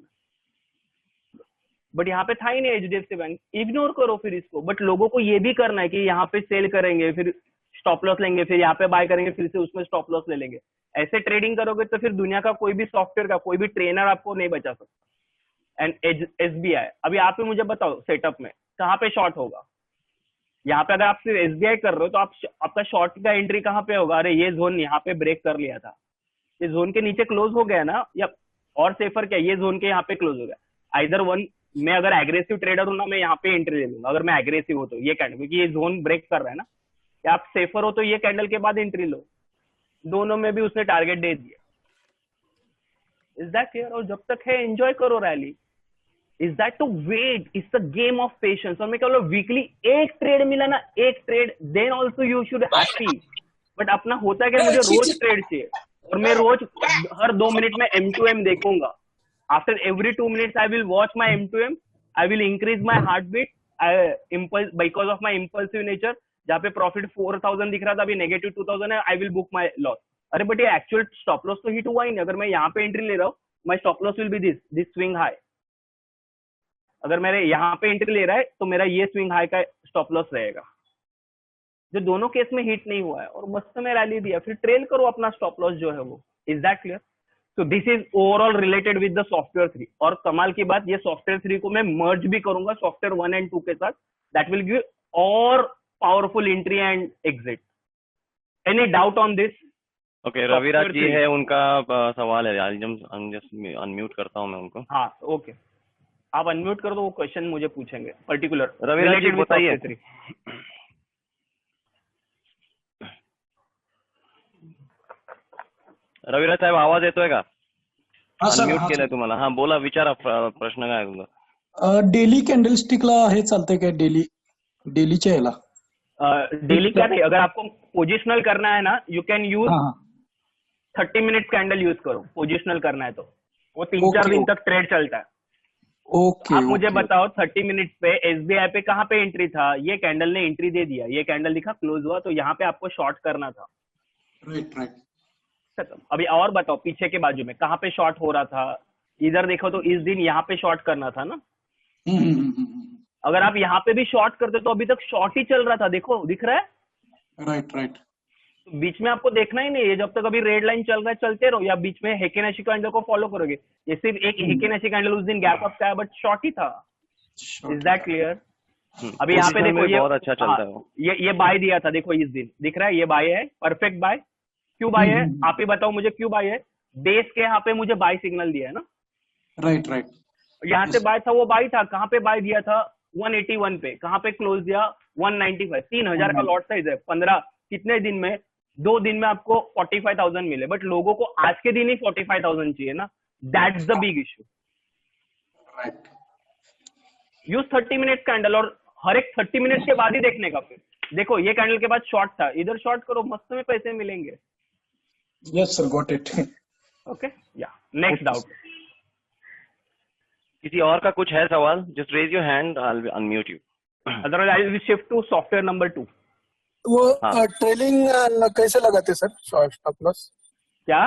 बट यहाँ पे था ही नहीं एचडीएफसी बैंक, इग्नोर करो फिर इसको। बट लोगों को ये भी करना है कि यहाँ पे सेल करेंगे, फिर स्टॉप लॉस लेंगे, फिर यहाँ पे बाय करेंगे, फिर से उसमें स्टॉप लॉस ले लेंगे। ऐसे ट्रेडिंग करोगे तो फिर दुनिया का कोई भी सॉफ्टवेयर का कोई भी ट्रेनर आपको नहीं बचा सकता। एंड एसबीआई, अभी आप ही मुझे बताओ सेटअप में कहाँ पे शॉर्ट होगा? यहाँ पे अगर आप सिर्फ एसबीआई कर रहे हो तो आपका शॉर्ट का एंट्री कहाँ पे होगा? अरे ये जोन यहाँ पे ब्रेक कर लिया था, ये जोन के नीचे क्लोज हो गया ना, या और सेफर क्या, ये जोन के यहाँ पे क्लोज हो गया। आइदर वन, मैं अगर एग्रेसिव ट्रेडर हूं ना, मैं यहाँ पे एंट्री ले लूंगा अगर मैं एग्रेसिव हो तो, ये कैंडल, क्योंकि ये जोन ब्रेक कर रहा है ना। या आप सेफर हो तो ये कैंडल के बाद एंट्री लो। दोनों में भी उसने टारगेट दे दिया। Is that clear? और जब तक है एंजॉय करो rally. Is that to wait, it's a game of patience. और मैं क्या बोला, वीकली एक ट्रेड मिला ना, एक trade, then also you should happy. But अपना होता है कि मुझे रोज ट्रेड चाहिए, और मैं रोज हर 2 मिनट में M2M देखूंगा। After every 2 minutes, I will watch my M2M. I will increase my heartbeat. Because of my impulsive nature. जहाँ पे प्रॉफिट 4000 दिख रहा था, अभी नेगेटिव 2000 है, I will book my loss. अरे बट ये एक्चुअल स्टॉप लॉस तो हिट हुआ ही नहीं। अगर मैं यहाँ पे एंट्री ले रहा हूँ, माई stop loss will be this swing high. अगर मेरे यहाँ पे एंट्री ले रहा है तो मेरा ये स्विंग हाई का स्टॉप लॉस रहेगा, जो दोनों केस में हिट नहीं हुआ है, और मस्त में रैली दिया। फिर ट्रेल करो अपना स्टॉप लॉस जो है वो। Is that clear? तो this is overall related with the software 3। और कमाल की बात, ये सॉफ्टवेयर 3 को मैं मर्ज भी करूंगा सॉफ्टवेयर 1 एंड 2 के साथ। दैट विल गिव और powerful entry and exit. Any doubt on this? Okay, Raviraj ji है, उनका सवाल है। अनम्यूट करता हूँ मैं उनको। हाँ ओके, आप अनम्यूट कर दो, वो क्वेश्चन मुझे पूछेंगे पर्टिकुलर। रविराज जी बताइए। रविराज साहेब आवाज येतोय का? अनम्यूट केलंय तुम्हाला. हा बोला, विचारा प्रश्न काय तुमचा. डेली कॅन्डलस्टिकला हे चालतंय काय? डेलीच्या याला डेली क्या नहीं, अगर आपको पोजिशनल करना है ना, you can use 30 minutes candle use करो। पोजिशनल करना है तो वो 3-4 दिन तक ट्रेड चलता है। ओके आप मुझे ओके बताओ 30 मिनट्स पे एसबीआई पे कहाँ पे एंट्री था, ये कैंडल ने एंट्री दे दिया, ये कैंडल दिखा क्लोज हुआ, तो यहाँ पे आपको शॉर्ट करना था। राइट राइट खत्म। अभी और बताओ पीछे के बाजू में कहाँ पे शॉर्ट हो रहा था, इधर देखो तो इस दिन यहाँ पे शॉर्ट करना था ना। अगर आप यहाँ पे भी शॉर्ट करते तो अभी तक शॉर्ट ही चल रहा था, देखो दिख रहा है। राइट राइट तो बीच में आपको देखना ही नहीं है, जब तक अभी रेड लाइन चल रहा है चलते रहो, या बीच में हेकेनेशी कैंडल को फॉलो करोगे। ये सिर्फ एक हेकेनेशी कैंडल उस दिन गैप अप का है, बट शॉर्ट ही था। Is that clear? अभी यहाँ पे पोजीशन देखो में ये बहुत अच्छा चलता है वो। ये बाय दिया था, देखो इस दिन दिख रहा है, ये बाय है, परफेक्ट बाय। क्यों बाय है आप ही बताओ मुझे, क्यों बाय है? बेस के यहाँ पे मुझे बाय सिग्नल दिया है ना, राइट राइट यहाँ से बाय था, वो बाय था, कहाँ पे बाय दिया था? 181 पे। कहाँ पे क्लोज दिया? 195। 3000 का लॉट साइज है। 15 कितने दिन में? 2 दिन में आपको 45,000 मिले, बट लोगों को आज के दिन ही 45,000 चाहिए ना। That's the big issue. Right use 30 minute candle, और हर एक 30 मिनट के बाद ही देखने का। फिर देखो ये कैंडल के बाद शॉर्ट था, इधर शॉर्ट करो, मस्त में पैसे मिलेंगे। Yes sir got it okay, या नेक्स्ट डाउट। किसी और का कुछ है सवाल? Just raise your hand, I will unmute you. Otherwise I will shift to software number 2। वो हाँ। ट्रेलिंग कैसे लगाते सर? स्टॉप लॉस, क्या?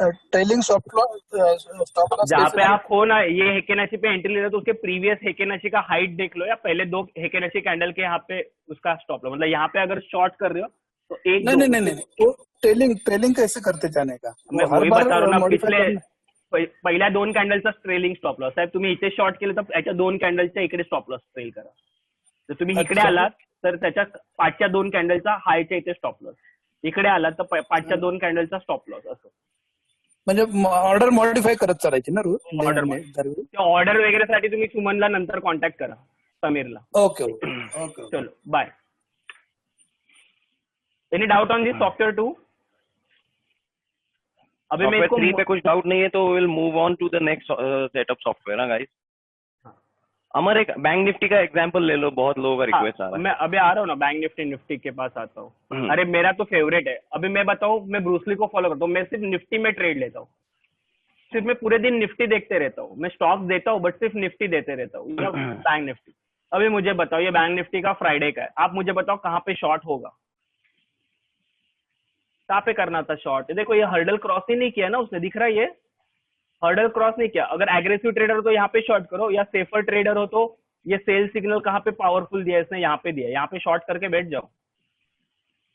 ट्रेलिंग स्टॉप लॉस जहाँ कैसे पे लगाते? आप हो ना, ये हेकेनेशी पे एंट्री ले रहे हो तो उसके प्रीवियस हेकेनेशी का हाइट देख लो, या पहले 2 हेकेनेशी कैंडल के यहाँ पे उसका स्टॉप लो। मतलब यहाँ पे अगर शॉर्ट कर रहे हो तो एक नहीं दो नहीं नहीं नहीं, वो ट्रेलिंग कैसे करते जाने का? मैं वो हर वही बार बता रहा हूँ ना, मॉडिफाई पिछले करना? पहिल्या 2 कॅन्डलचा ट्रेलिंग स्टॉप लॉस साहेब, तुम्ही इथे शॉर्ट केलं तर याच्या 2 कॅन्डलच्या इकडे स्टॉप लॉस ट्रेल करा। जर तुम्ही इकडे अच्छा. आलात तर त्याच्या 5च्या 2 कॅन्डलचा हायच्या इथे स्टॉप लॉस, इकडे आलात तर 5च्या 2 कॅन्डलचा स्टॉप लॉस, असं म्हणजे ऑर्डर मॉडिफाय करत चालायची ना रोज? ऑर्डर वगैरे साठी तुम्ही सुमनला नंतर कॉन्टॅक्ट करा, समीरला। ओके ओके ओके चलो bye. Any doubt on this software 2? अभी मैं सॉफ्टवेयर इसको 3 पे कुछ डाउट नहीं है तो will move on to the next set of software. Guys Amar, एक बैंक निफ्टी का एग्जांपल ले लो, बहुत लोगों का रिक्वेस्ट आ रहा है। मैं अभी आ रहा हूँ ना, बैंक निफ्टी के पास आता हूँ। अरे मेरा तो फेवरेट है। अभी मैं बताऊँ, मैं ब्रूसली को फॉलो करता हूँ, मैं सिर्फ निफ्टी में ट्रेड लेता हूँ, सिर्फ मैं पूरे दिन निफ्टी देखते रहता हूँ। मैं स्टॉक देता हूँ बट सिर्फ निफ्टी देते रहता हूँ, बैंक निफ्टी। अभी मुझे बताओ, ये बैंक निफ्टी का फ्राइडे का है, आप मुझे बताओ कहाँ पे शॉर्ट होगा, कहाँ पे करना था शॉर्ट? देखो ये हर्डल क्रॉस ही नहीं किया ना उसने, दिख रहा है ये हर्डल क्रॉस नहीं किया। अगर एग्रेसिव ट्रेडर हो तो यहाँ पे शॉर्ट करो, या सेफर ट्रेडर हो तो ये सेल सिग्नल कहाँ पे पावरफुल दिया इसने, यहाँ पे दिया, यहाँ पे शॉर्ट करके बैठ जाओ।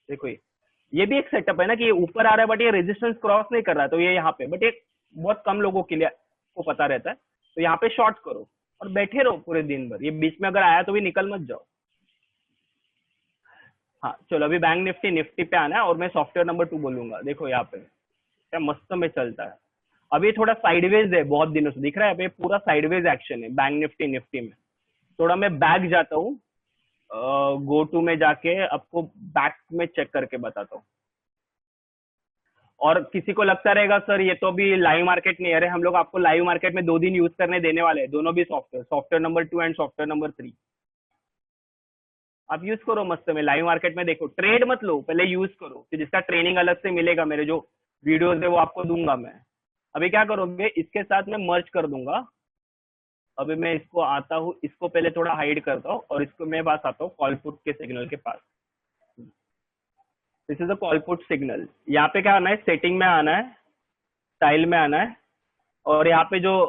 देखो ये भी एक सेटअप है ना कि ये ऊपर आ रहा है बट ये रेजिस्टेंस क्रॉस नहीं कर रहा है, तो ये यहाँ पे, बट ये बहुत कम लोगों के लिए को पता रहता है, तो यहाँ पे शॉर्ट करो और बैठे रहो पूरे दिन भर। ये बीच में अगर आया तो भी निकल मत जाओ। हाँ चलो, अभी बैंक निफ्टी पे आना है और मैं सॉफ्टवेयर नंबर 2 बोलूंगा। देखो यहाँ पे क्या मस्त में चलता है। अभी थोड़ा साइडवेज है, बहुत दिनों से दिख रहा है, अभी पूरा साइडवेज एक्शन है बैंक निफ्टी में। थोड़ा मैं बैक जाता हूँ, गो टू में जाके आपको बैक में चेक करके बताता हूँ। और किसी को लगता रहेगा सर ये तो अभी लाइव मार्केट नहीं है, अरे हम लोग आपको लाइव मार्केट में 2 दिन यूज करने देने वाले हैं, दोनों भी software number 2 and software number 3 आप यूज करो मस्त में। लाइव मार्केट में देखो, ट्रेड मत लो, पहले यूज करो, फिर जिसका ट्रेनिंग अलग से मिलेगा, मेरे जो वीडियोस है वो आपको दूंगा मैं। अभी क्या करोगे, इसके साथ मैं मर्ज कर दूंगा। अभी मैं इसको आता हूँ, इसको पहले थोड़ा हाइड करता हूँ और इसको मैं पास आता हूँ कॉल पुट के सिग्नल के पास। This is a call put signal. यहाँ पे क्या आना है, सेटिंग में आना है, स्टाइल में आना है, और यहाँ पे जो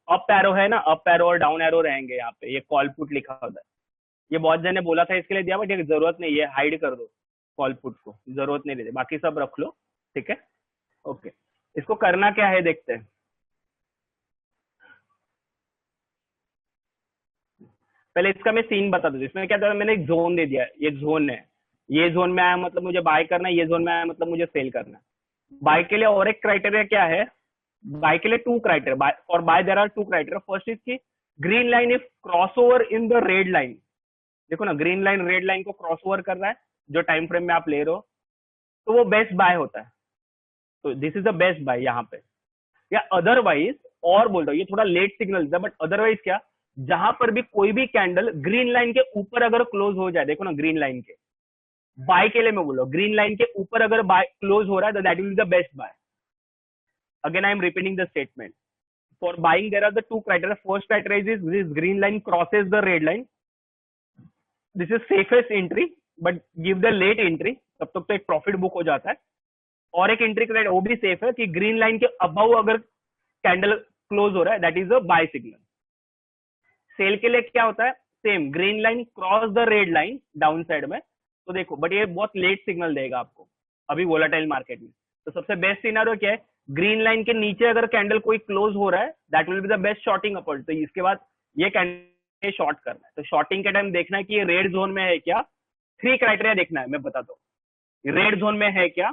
अप एरो है ना, अप एरो और डाउन एरो रहेंगे यहाँ पे, ये कॉल पुट लिखा होता है। ये बहुत जन ने बोला था इसके लिए दिया, बट ये जरूरत नहीं है, हाइड कर दो कॉल पुट को, जरूरत नहीं रहती, बाकी सब रख लो, ठीक है। ओके, इसको करना क्या है देखते हैं। पहले इसका मैं सीन बता दूं। इसमें क्या था, मैंने एक जोन दे दिया, ये जोन है, ये जोन में आया मतलब मुझे बाय करना है, ये जोन में आया मतलब मुझे सेल करना है। बाय के लिए और एक क्राइटेरिया क्या है, बाय के लिए 2 क्राइटेरिया, और by there are 2 criteria. First is की green line if cross over in the red line. देखो ना, ग्रीन लाइन रेड लाइन को क्रॉस ओवर कर रहा है जो टाइम फ्रेम में आप ले रहे हो, तो वो बेस्ट बाय होता है। तो this is the best buy यहाँ पे। या अदरवाइज, और बोल रहा हूँ ये थोड़ा लेट सिग्नल है, बट अदरवाइज क्या, जहां पर भी कोई भी कैंडल ग्रीन लाइन के ऊपर अगर क्लोज हो जाए, देखो ना ग्रीन लाइन के बाय के लिए मैं बोल रहा हूँ, ग्रीन लाइन के ऊपर अगर बाय क्लोज हो रहा है तो that will be the best buy. Again I am repeating the statement, For buying, there are the two criteria. First criteria is this green line crosses the red line. This is safest entry, but give the late entry, तब तक तो एक profit book हो जाता है. और एक entry criteria वो भी सेफ है कि ग्रीन लाइन के अबव अगर कैंडल क्लोज हो रहा है, that is a buy signal. Sell के लिए क्या होता है, same green line cross the red line down side में, तो देखो बट ये बहुत लेट सिग्नल देगा आपको अभी वोलाटाइल मार्केट में. तो सबसे बेस्ट सिनेरियो क्या है, ग्रीन लाइन के नीचे अगर कैंडल कोई क्लोज हो रहा है, that will be the best shorting opportunity. तो इसके बाद ये कैंडल शॉर्ट करना है. तो शॉर्टिंग के टाइम देखना है कि ये रेड जोन में है क्या. 3 क्राइटेरिया देखना है, मैं बताता हूँ. रेड जोन में है क्या.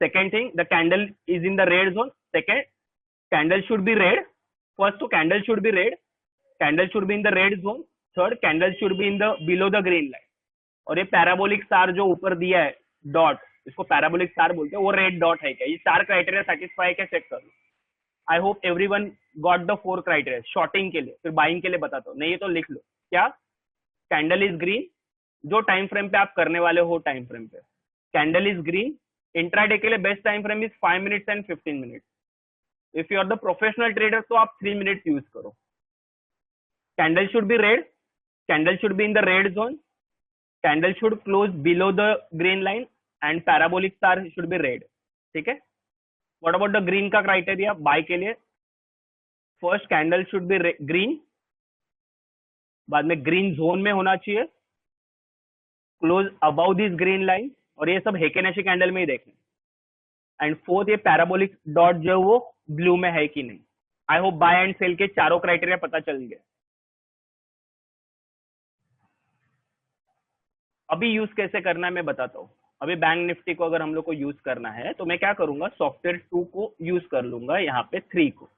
Second thing, the candle is in the red zone. Second, candle should be red. First तो candle should be red, candle should be in the red zone. Third, candle should be in the below the green line. और ये parabolic star जो ऊपर दिया है dot, इसको parabolic star बोलते हैं, वो रेड डॉट है क्या. ये 4 क्राइटेरिया सेटिस्फाई है क्या, चेक कर लो. I hope everyone got the 4 criteria shorting के लिए. फिर बाइंग के लिए बताता हूँ, नहीं है तो लिख लो. क्या, कैंडल इज ग्रीन, जो टाइम फ्रेम पे आप करने वाले हो टाइम फ्रेम पे, कैंडल इज ग्रीन. इंट्राडे के लिए best time frame is 5 minutes and 15 minutes. If you are the professional trader तो आप 3 मिनट्स यूज करो. Candle should be red, candle should be in the red zone, candle should close below the green line and parabolic star should be red. ठीक है. What about the green का criteria buy के लिए, first candle should be green, बाद में green zone में होना चाहिए, close above this green line, और ये सब हेकेनेशी कैंडल में ही देखना. एंड फोर्थ, ये पैराबोलिक डॉट जो है वो ब्लू में है कि नहीं. I hope buy and sell के चारों क्राइटेरिया पता चल गए. अभी यूज कैसे करना है मैं बताता हूँ. अभी बैंक निफ्टी को अगर हम लोग को यूज करना है तो मैं क्या करूंगा, सॉफ्टवेयर 2 को यूज कर लूंगा, यहाँ पे 3 को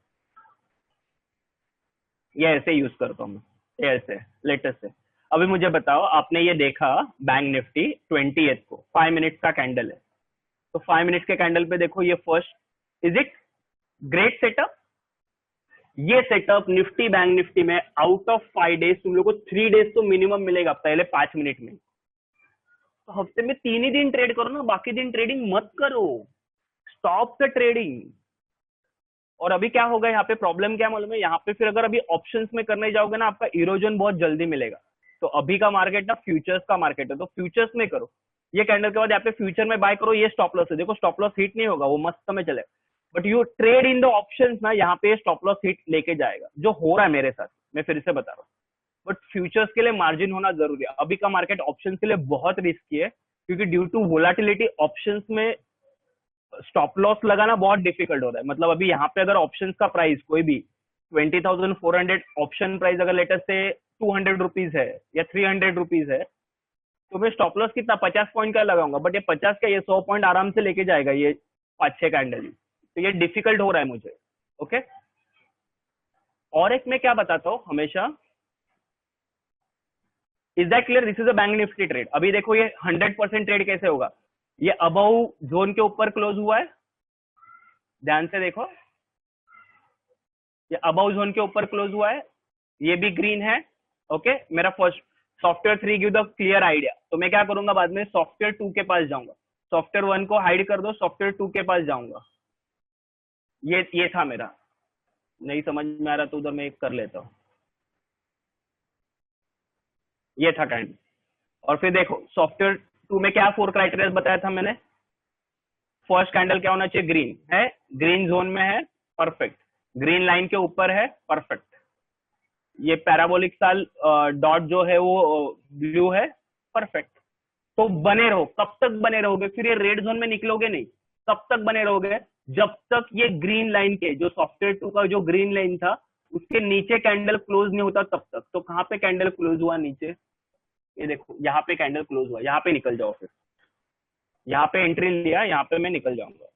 ये ऐसे यूज करता हूँ, ये ऐसे लेटेस्ट से. अभी मुझे बताओ, आपने ये देखा बैंक निफ्टी 20th को 5 मिनट्स का कैंडल है. तो 5 मिनट्स के कैंडल पे देखो, ये first, is it great setup. ये सेटअप निफ्टी बैंक निफ्टी में आउट ऑफ 5 डेज तुम लोग को 3 डेज तो मिनिमम मिलेगा पहले 5 मिनट में. तो हफ्ते में 3 ही दिन ट्रेड करो ना, बाकी दिन ट्रेडिंग मत करो, स्टॉप द ट्रेडिंग. और अभी क्या होगा यहाँ पे, प्रॉब्लम क्या मालूम है, यहाँ पे फिर अगर अभी ऑप्शंस में करने जाओगे ना, आपका इरोजन बहुत जल्दी मिलेगा. तो अभी का मार्केट ना फ्यूचर्स का मार्केट है, तो फ्यूचर्स में करो. ये कैंडल के बाद यहाँ पे फ्यूचर में बाय करो. ये स्टॉप लॉस है, देखो स्टॉप लॉस हिट नहीं होगा, वो मस्त में चले. But you trade in the options ना, यहाँ पे स्टॉप लॉस हिट लेके जाएगा, जो हो रहा है मेरे साथ, मैं फिर से बता रहा हूँ. बट फ्यूचर्स के लिए मार्जिन होना जरूरी है. अभी का मार्केट ऑप्शंस के लिए बहुत रिस्की है, क्योंकि ड्यू टू वोलाटिलिटी ऑप्शंस में स्टॉप लॉस लगाना बहुत डिफिकल्ट हो रहा है. मतलब अभी यहाँ पे अगर ऑप्शंस का प्राइस कोई भी 20,400 ऑप्शन प्राइस अगर लेटर से 200 रुपीज है या 300 रुपीज है, तो मैं स्टॉप लॉस कितना 50 पॉइंट का लगाऊंगा. बट ये 50 का, ये 100 पॉइंट आराम से लेके जाएगा ये 5-6 कैंडल. तो ये डिफिकल्ट हो रहा है मुझे. ओके. और एक मैं क्या बताता हूँ हमेशा, is that clear, this is a bank Nifty trade. अभी देखो ये 100% ट्रेड कैसे होगा, ये अबव जोन के ऊपर क्लोज हुआ है, ध्यान से देखो, ये अबव जोन के ऊपर क्लोज हुआ है, ये भी ग्रीन है. ओके. मेरा first software 3 give the clear idea. तो मैं क्या करूंगा, बाद में सॉफ्टवेयर 2 के पास जाऊंगा. सॉफ्टवेयर 1 को हाइड कर दो, सॉफ्टवेयर 2 के पास जाऊंगा. ये था मेरा, नहीं समझ में आ रहा तो उधर मैं कर लेता हूँ. ये था कैंडल. और फिर देखो सॉफ्टवेयर 2 में क्या 4 क्राइटेरिया बताया था मैंने. फर्स्ट कैंडल क्या होना चाहिए, ग्रीन है, ग्रीन जोन में है, परफेक्ट. ग्रीन लाइन के ऊपर है, परफेक्ट. ये पैराबोलिक साल डॉट जो है वो ब्लू है, परफेक्ट. तो बने रहो. कब तक बने रहोगे, फिर ये रेड जोन में निकलोगे नहीं. कब तक बने रहोगे, जब तक ये ग्रीन लाइन के, जो सॉफ्टवेयर 2 का जो ग्रीन लाइन था उसके नीचे कैंडल क्लोज नहीं होता तब तक. तो कहाँ पे कैंडल क्लोज हुआ, नीचे, ये देखो यहाँ पे कैंडल क्लोज हुआ, यहाँ पे निकल जाओ. फिर यहाँ पे एंट्री लिया, यहाँ पे मैं निकल जाऊंगा.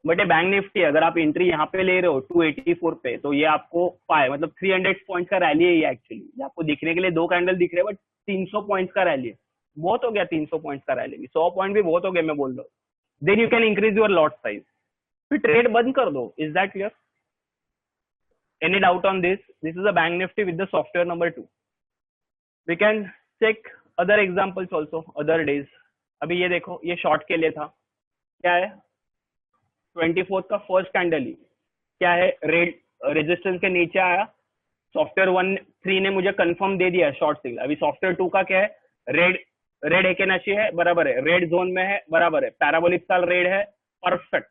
बट ये बैंक निफ्टी अगर आप एंट्री यहाँ पे ले रहे हो 284 पे, तो ये आपको पाए मतलब 300 पॉइंट का रैली है ये. एक्चुअली आपको दिखने के लिए 2 कैंडल दिख रहे हैं, बट 300 पॉइंट्स का रैली है. बहुत हो गया 300 पॉइंट्स का रैली भी, 100 पॉइंट भी बहुत हो गया, मैं बोल रहा हूँ. Then you can increase your lot size, फिर ट्रेड बंद कर दो. Is that clear? Any doubt on this? This is a bank nifty with the software number 2. We can check other examples also, other days. अभी ये देखो, ये short के लिए था, क्या है 24th का फर्स्ट कैंडल ही क्या है, रेड रेजिस्टेंस के नीचे आया, सॉफ्टवेयर 1 3 ने मुझे कंफर्म दे दिया शॉर्ट सिग्नल। अभी सॉफ्टवेयर 2 का क्या है, रेड रेड हेकेनाशी है, बराबर है, रेड जोन में है, बराबर है, पैराबोलिक साल रेड है, परफेक्ट,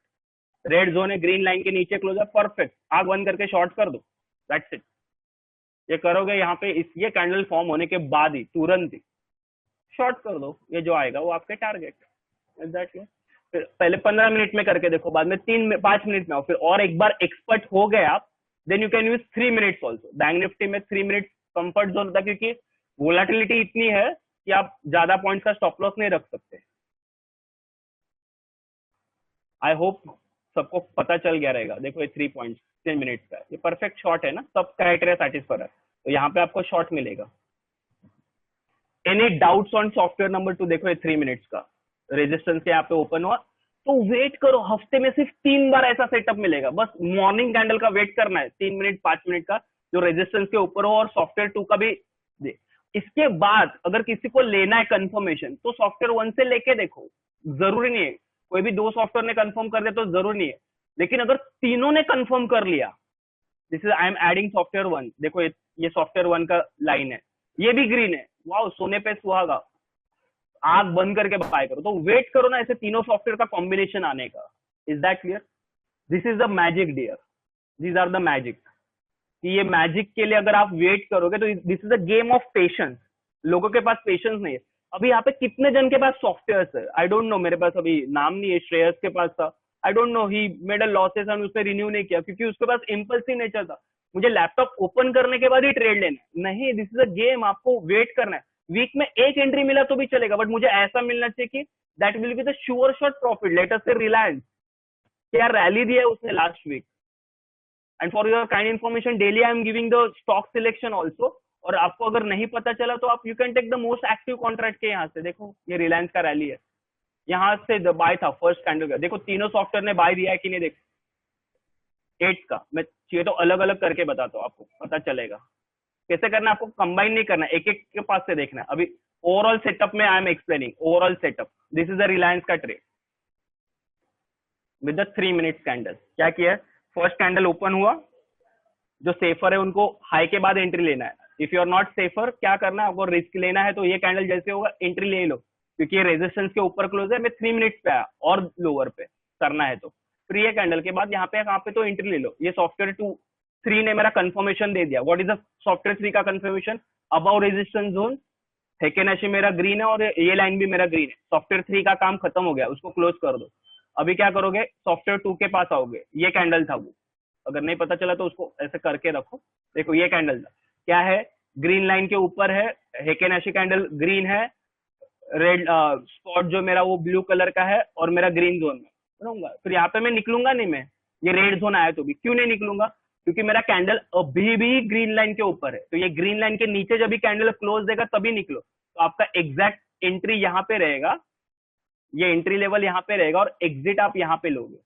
रेड जोन है, ग्रीन लाइन के नीचे क्लोज है, परफेक्ट, आग बंद करके शॉर्ट कर दो, दैट्स इट। ये करोगे यहाँ पे, ये कैंडल फॉर्म होने के बाद ही तुरंत ही शॉर्ट कर दो, ये जो आएगा वो आपके टारगेट। एग्जैक्टली। फिर पहले 15 मिनट में करके देखो, बाद में 5 मिनट में आओ, फिर और एक बार एक्सपर्ट हो गए आप, then you can use 3 minutes also. Bank Nifty में 3 मिनट कंफर्ट जोन होता है, क्योंकि वोलाटिलिटी इतनी है कि आप ज्यादा पॉइंट्स का स्टॉप लॉस नहीं रख सकते। आई होप सबको पता चल गया रहेगा। देखो ये 3 पॉइंट्स 3 मिनट्स का, ये परफेक्ट शॉट है ना, सब क्राइटेरिया सेटिस्फाई है, तो यहाँ पे आपको शॉर्ट मिलेगा। Any doubts on software number 2? देखो ये 3 मिनट्स का रेजिस्टेंस के यहाँ पे ओपन हुआ, तो वेट करो, हफ्ते में सिर्फ 3 बार ऐसा सेटअप मिलेगा, बस मॉर्निंग कैंडल का वेट करना है, 3 मिनट 5 मिनट का, जो रेजिस्टेंस के ऊपर हो, और सॉफ्टवेयर 2 का भी दे। इसके बाद अगर किसी को लेना है कंफर्मेशन, तो सॉफ्टवेयर 1 से लेके देखो, जरूरी नहीं है, कोई भी 2 सॉफ्टवेयर ने कंफर्म कर दिया तो जरूरी नहीं है, लेकिन अगर तीनों ने कंफर्म कर लिया, this is I am adding software 1, देखो ये सॉफ्टवेयर 1 का लाइन है, ये भी ग्रीन है, वाओ, सोने पे सुहागा, आग बंद करके बाय करो। तो वेट करो ना ऐसे तीनों सॉफ्टवेयर का कॉम्बिनेशन आने का। Is that clear? This is the magic dear, these are the magic. कि ये मैजिक के लिए अगर आप वेट करोगे तो this is a game of patience. लोगों के पास पेशेंस नहीं है। अभी यहाँ पे कितने जन के पास सॉफ्टवेयर है, आई डोंट नो, मेरे पास अभी नाम नहीं है, श्रेयस के पास था, I don't know, he made a losses and उसने रिन्यू नहीं किया, क्योंकि उसके पास इम्पल्सिव नेचर था, मुझे लैपटॉप ओपन करने के बाद ही ट्रेड लेना। नहीं, दिस इज अ गेम, आपको वेट करना है। वीक में एक एंट्री मिला तो भी चलेगा, बट मुझे ऐसा मिलना चाहिए कि that will be the sure shot profit. Let us say Reliance, क्या रैली दिया है उसने last week. And for your kind information, daily I am giving the stock selection also, और आपको अगर नहीं पता चला तो आप you can take the most active contract के यहाँ से। देखो ये रिलायंस का रैली है, यहाँ से बाय था फर्स्ट कैंडल का, देखो तीनों सॉफ्टवेयर ने बाय दिया है कि नहीं, देखो 8 का, मैं चाहिए तो अलग अलग करके बताता हूँ, आपको पता चलेगा कैसे करना। आपको कंबाइन नहीं करना, एक एक के पास से देखना है। अभी ओवरऑल सेटअप में I am explaining, overall setup, this is the Reliance का trade with the 3 minutes candle. क्या किया है, फर्स्ट कैंडल ओपन हुआ, जो सेफर है उनको हाई के बाद एंट्री लेना है। If you are not safer, क्या करना है, आपको रिस्क लेना है तो ये कैंडल जैसे होगा एंट्री ले लो, क्योंकि ये रेजिस्टेंस के ऊपर क्लोज है, मैं 3 मिनट्स पे आया और लोअर पे करना है तो फिर ये कैंडल के बाद यहाँ पे तो एंट्री ले लो। ये सॉफ्टवेयर 3 ने मेरा कंफर्मेशन दे दिया। व्हाट इज द सॉफ्टवेयर 3 का कंफर्मेशन? अबाउ रेजिस्टेंस जोन, हेकेनाशी मेरा ग्रीन है और ये लाइन भी मेरा ग्रीन है। सॉफ्टवेयर 3 का काम खत्म हो गया, उसको क्लोज कर दो। अभी क्या करोगे, सॉफ्टवेयर 2 के पास आओगे, ये कैंडल था वो, अगर नहीं पता चला तो उसको ऐसे करके रखो। देखो ये कैंडल था, क्या है, ग्रीन लाइन के ऊपर है, हेकेनाशी कैंडल ग्रीन है, रेड स्पॉट जो मेरा वो ब्लू कलर का है और मेरा ग्रीन जोन में रहूंगा। फिर यहाँ पे मैं निकलूंगा नहीं, मैं ये रेड जोन आया तो भी क्यों नहीं निकलूंगा, क्योंकि मेरा कैंडल अभी भी ग्रीन लाइन के ऊपर है। तो ये ग्रीन लाइन के नीचे जब भी कैंडल क्लोज देगा तभी निकलो। तो आपका एग्जैक्ट एंट्री यहाँ पे रहेगा, ये एंट्री लेवल यहाँ पे रहेगा और एग्जिट आप यहाँ पे लोगे।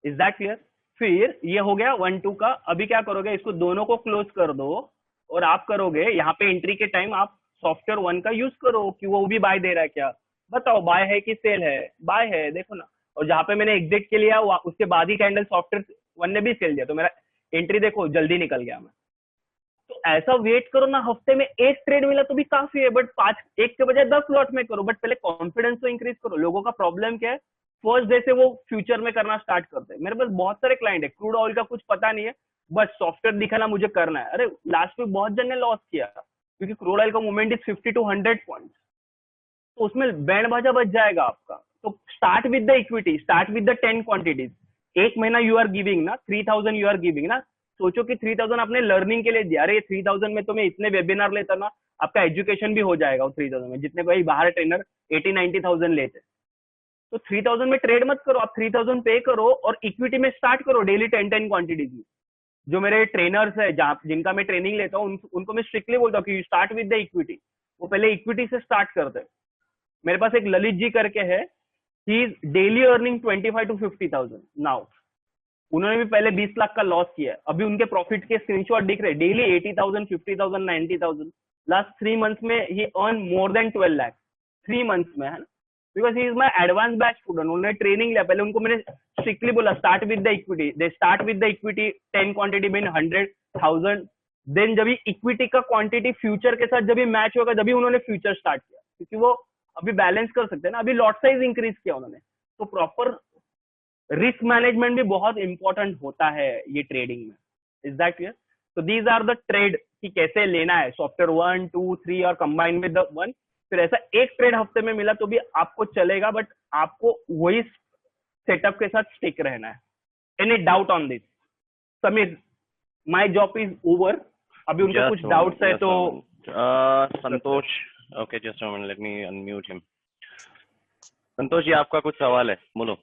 Is that clear? फिर ये हो गया 1 2 का। अभी क्या करोगे, इसको दोनों को क्लोज कर दो और आप करोगे यहाँ पे एंट्री के टाइम आप सॉफ्टवेयर 1 का यूज करो कि वो भी बाय दे रहा है क्या, बताओ बाय है कि सेल है, बाय है, देखो ना। और जहां पे मैंने एग्जिट के लिया उसके बाद ही कैंडल सॉफ्टवेयर 1 ने भी सेल दिया, तो मेरा एंट्री देखो जल्दी निकल गया मैं। तो ऐसा वेट करो ना, हफ्ते में एक ट्रेड मिला तो भी काफी है, बट 5 एक के बजाय 10 लॉट में करो, बट पहले कॉन्फिडेंस तो इंक्रीज करो। लोगों का प्रॉब्लम क्या है, फर्स्ट डे से वो फ्यूचर में करना स्टार्ट करते हैं। मेरे पास बहुत सारे क्लाइंट है, क्रूड ऑयल का कुछ पता नहीं है, बस सॉफ्टवेयर दिखाना मुझे करना है। अरे लास्ट वीक बहुत जन ने लॉस किया, क्योंकि क्रूड ऑयल का मूवमेंट इज 50 to 100 पॉइंट्स, तो उसमें बैंड बाजा बच जाएगा आपका। तो start with the equity, start with the 10 quantities. एक महीना यू आर गिविंग ना 3000 यू आर गिविंग ना, सोचो कि 3000 आपने लर्निंग के लिए दिया। अरे 3000 में तो मैं इतने वेबिनार लेता ना, आपका एजुकेशन भी हो जाएगा 3000 में, जितने कोई बाहर ट्रेनर 80-90,000 लेते। तो 3000 में ट्रेड मत करो, आप 3000 पे करो और इक्विटी में स्टार्ट करो डेली 10 क्वांटिटीज में। जो मेरे ट्रेनर्स है जिनका मैं ट्रेनिंग लेता हूँ, उनको मैं स्ट्रिक्टली बोलता हूँ कि स्टार्ट विद द इक्विटी। वो पहले इक्विटी से स्टार्ट करते हैं। मेरे पास एक ललित जी करके है, he is daily earning 25 to 50,000 now. उन्होंने भी पहले 20 लाख का लॉस किया है, अभी उनके प्रॉफिट के स्क्रीनशॉट दिख रहे, डेली 80,000, 50,000, 90,000। लास्ट 3 मंथ्स में ही earn more than 12 lakh 3 months में, है ना। Because he is my advance batch student. उन्होंने ट्रेनिंग लिया. पहले उनको मैंने स्ट्रिक्टली बोला start with the equity. They start with the equity 10 quantity बिन 100,000. देन जब इक्विटी का क्वांटिटी फ्यूचर के साथ जब मैच होगा जब उन्होंने फ्यूचर स्टार्ट किया, क्योंकि वो अभी बैलेंस कर सकते हैं ना. अभी लॉट साइज इंक्रीज किया उन्होंने. तो प्रॉपर रिस्क मैनेजमेंट भी बहुत इंपॉर्टेंट होता है ये ट्रेडिंग में. Is that clear? तो दीज आर द ट्रेड कि कैसे लेना है. सॉफ्टवेयर 1, 2, 3 और कंबाइन विद द 1. फिर ऐसा एक ट्रेड हफ्ते में मिला तो भी आपको चलेगा, बट आपको वही सेटअप के साथ स्टिक रहना है. Any doubt on this? Sameer, my job is over. अभी उनका कुछ डाउट्स है तो Santosh. Okay, just a minute, let me unmute him. Santosh ji, आपका कुछ सवाल है, बोलो.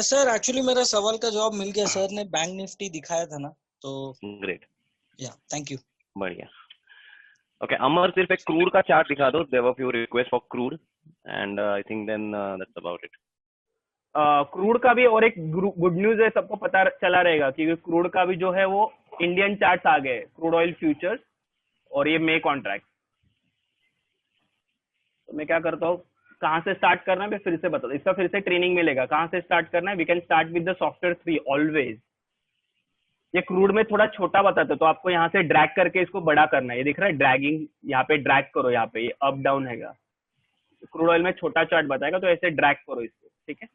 सर एक्चुअली मेरा सवाल का जवाब मिल गया. सर ने बैंक निफ्टी दिखाया था ना, तो ग्रेट. Yeah thank you. बढ़िया. ओके, अमर सिर्फ एक क्रूड का चार्ट दिखा दो. There were few request for crude and I think then that's about it. Crude का भी और एक गुड न्यूज है, सबको पता चला रहेगा क्योंकि क्रूड का भी जो है वो इंडियन चार्ट्स आ गए. क्रूड ऑयल फ्यूचर्स और ये मे कॉन्ट्रैक्ट. तो मैं क्या करता हूँ, कहाँ से स्टार्ट करना है मैं फिर से बता दूं. इसका फिर से ट्रेनिंग मिलेगा. कहाँ से स्टार्ट करना है? We can start with the software 3 always. ये क्रूड में थोड़ा छोटा बताता तो आपको यहाँ से ड्रैग करके इसको बड़ा करना है. ये दिख रहा है ड्रैगिंग, यहाँ पे ड्रैग करो, यहाँ पे ये अप डाउन हैगा. क्रूड ऑयल में छोटा चार्ट बताएगा तो ऐसे ड्रैग करो इसको. ठीक है.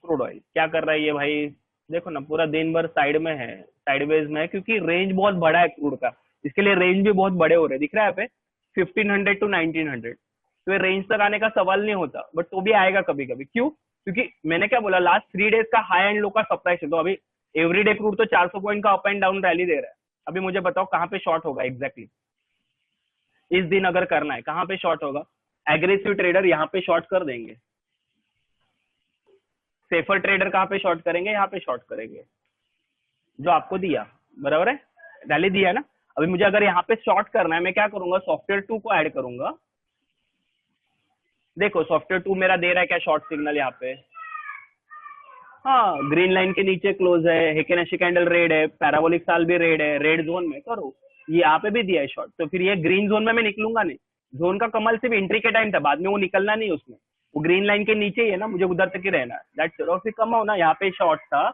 क्रूड ऑयल क्या कर रहा है ये भाई, देखो ना, पूरा दिन भर साइड में है, साइडवेज में है, क्योंकि रेंज बहुत बड़ा है क्रूड का. इसके लिए रेंज भी बहुत बड़े हो रहे हैं. दिख रहा है यहाँ पे 1500 to 1900. तो ये रेंज तक आने का सवाल नहीं होता, बट तो भी आएगा कभी कभी. क्यों? क्योंकि मैंने क्या बोला, लास्ट 3 डेज का हाई एंड लो का सप्लाई है. तो अभी एवरीडे क्रूड तो 400 पॉइंट का अप एंड डाउन रैली दे रहा है. अभी मुझे बताओ कहाँ पे शॉर्ट होगा एग्जैक्टली इस दिन अगर करना है, कहाँ पे शॉर्ट होगा? एग्रेसिव ट्रेडर यहाँ पे शॉर्ट कर देंगे. सेफर ट्रेडर कहाँ पे शॉर्ट करेंगे? यहाँ पे शॉर्ट करेंगे. जो आपको दिया बराबर है, रैली दिया है ना. अभी मुझे अगर यहाँ पे शॉर्ट करना है, मैं क्या करूंगा, सॉफ्टवेयर 2 को ऐड करूंगा. देखो सॉफ्टवेयर 2 मेरा दे रहा है क्या शॉर्ट सिग्नल यहाँ पे. हाँ, ग्रीन लाइन के नीचे क्लोज है, हेकेनेशी कैंडल रेड है, पैराबोलिक साल भी रेड है. रेड जोन में करो, ये यहाँ पे भी दिया है शॉर्ट. तो फिर ये ग्रीन जोन में मैं निकलूंगा नहीं. जोन का कमाल सिर्फ एंट्री के टाइम था, बाद में वो निकलना नहीं उसमें. वो ग्रीन लाइन के नीचे ही है ना, मुझे उधर तक ही रहना है. That's it. और फिर कम हो ना, यहाँ पे शॉर्ट था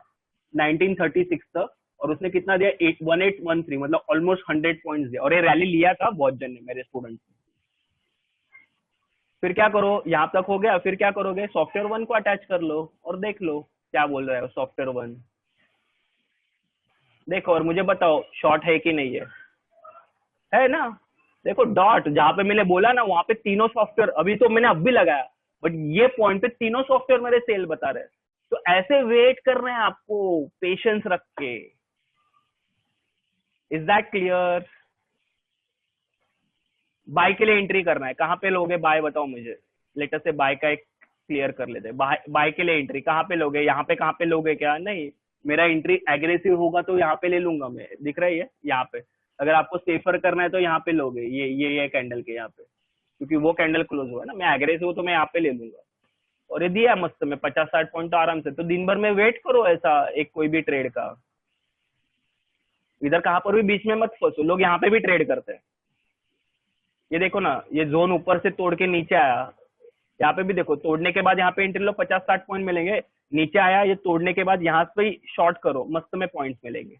1936 तक और उसने कितना दिया 1813, मतलब ऑलमोस्ट 100 पॉइंट्स दिया. और ये रैली लिया था बहुत जन ने, मेरे स्टूडेंट्स. फिर क्या करो, यहाँ तक हो गया. फिर क्या करोगे, सॉफ्टवेयर 1 को अटैच कर लो और देख लो क्या बोल रहा है सॉफ्टवेयर 1. देखो और मुझे बताओ शॉर्ट है कि नहीं है ना. देखो डॉट जहां पे मैंने बोला ना, वहां पे तीनों सॉफ्टवेयर, अभी तो मैंने अब भी लगाया, बट ये पॉइंट पे तीनों सॉफ्टवेयर मेरे सेल बता रहे हैं. तो ऐसे वेट कर रहे हैं आपको पेशेंस रख के. Is that clear? बाय के लिए एंट्री करना है, कहाँ पे लोगे बाय बताओ मुझे. लेटर से बाय का एक क्लियर कर लेते हैं. बाय के लिए एंट्री कहाँ पे लोगे, यहाँ पे कहाँ पे लोगे क्या? नहीं, मेरा एंट्री एग्रेसिव होगा तो यहाँ पे ले लूंगा मैं. दिख रहा है यहाँ पे. अगर आपको सेफर करना है तो यहाँ पे लोगे, ये कैंडल के यहाँ पे, क्योंकि वो कैंडल क्लोज हुआ है ना. मैं एग्रेसिव हूँ तो मैं यहाँ पे ले लूंगा. और ये दिया मस्त में 50-60 पॉइंट तो आराम से. तो दिन भर में वेट करो ऐसा एक कोई भी ट्रेड का. इधर कहाँ पर भी बीच में मत फंसो. लोग यहाँ पे भी ट्रेड करते हैं. ये देखो ना, ये जोन ऊपर से तोड़ के नीचे आया. यहाँ पे भी देखो, तोड़ने के बाद यहाँ पे एंट्री लो, 50-60 पॉइंट मिलेंगे. नीचे आया, ये तोड़ने के बाद यहाँ पे शॉर्ट करो, मस्त में पॉइंट्स मिलेंगे.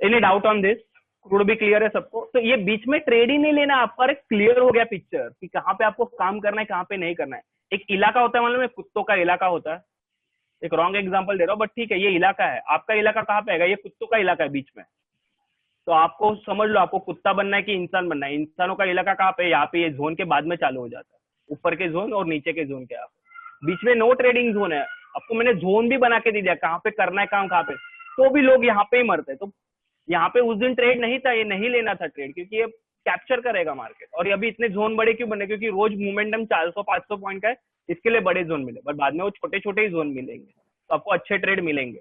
Any doubt on this? Crude भी क्लियर है सबको? तो ये बीच में ट्रेड ही नहीं लेना आपका. क्लियर हो गया पिक्चर कि कहाँ पे आपको काम करना है, कहाँ पे नहीं करना है. एक इलाका होता है, मालूम है, कुत्तों का इलाका होता है. एक रॉन्ग एग्जांपल दे रहा हूँ, बट ठीक है, ये इलाका है. आपका इलाका कहाँ पे आएगा? ये कुत्तों का इलाका है बीच में. तो आपको समझ लो, आपको कुत्ता बनना है कि इंसान बनना है. इंसानों का इलाका कहाँ पे? यहाँ पे. ये जोन के बाद में चालू हो जाता है, ऊपर के जोन और नीचे के जोन के. आप बीच में नो ट्रेडिंग जोन है. आपको मैंने जोन भी बना के दे दिया, कहाँ पे करना है काम, कहाँ पे. तो भी लोग यहाँ पे ही मरते. तो यहाँ पे उस दिन ट्रेड नहीं था, ये नहीं लेना था ट्रेड, क्योंकि ये कैप्चर करेगा मार्केट. और ये अभी इतने जोन बड़े क्यों बने? क्योंकि रोज मोमेंटम 400-500 पॉइंट का है, इसके लिए बड़े जोन मिले, बट बाद में वो छोटे छोटे ही जोन मिलेंगे. तो आपको अच्छे ट्रेड मिलेंगे.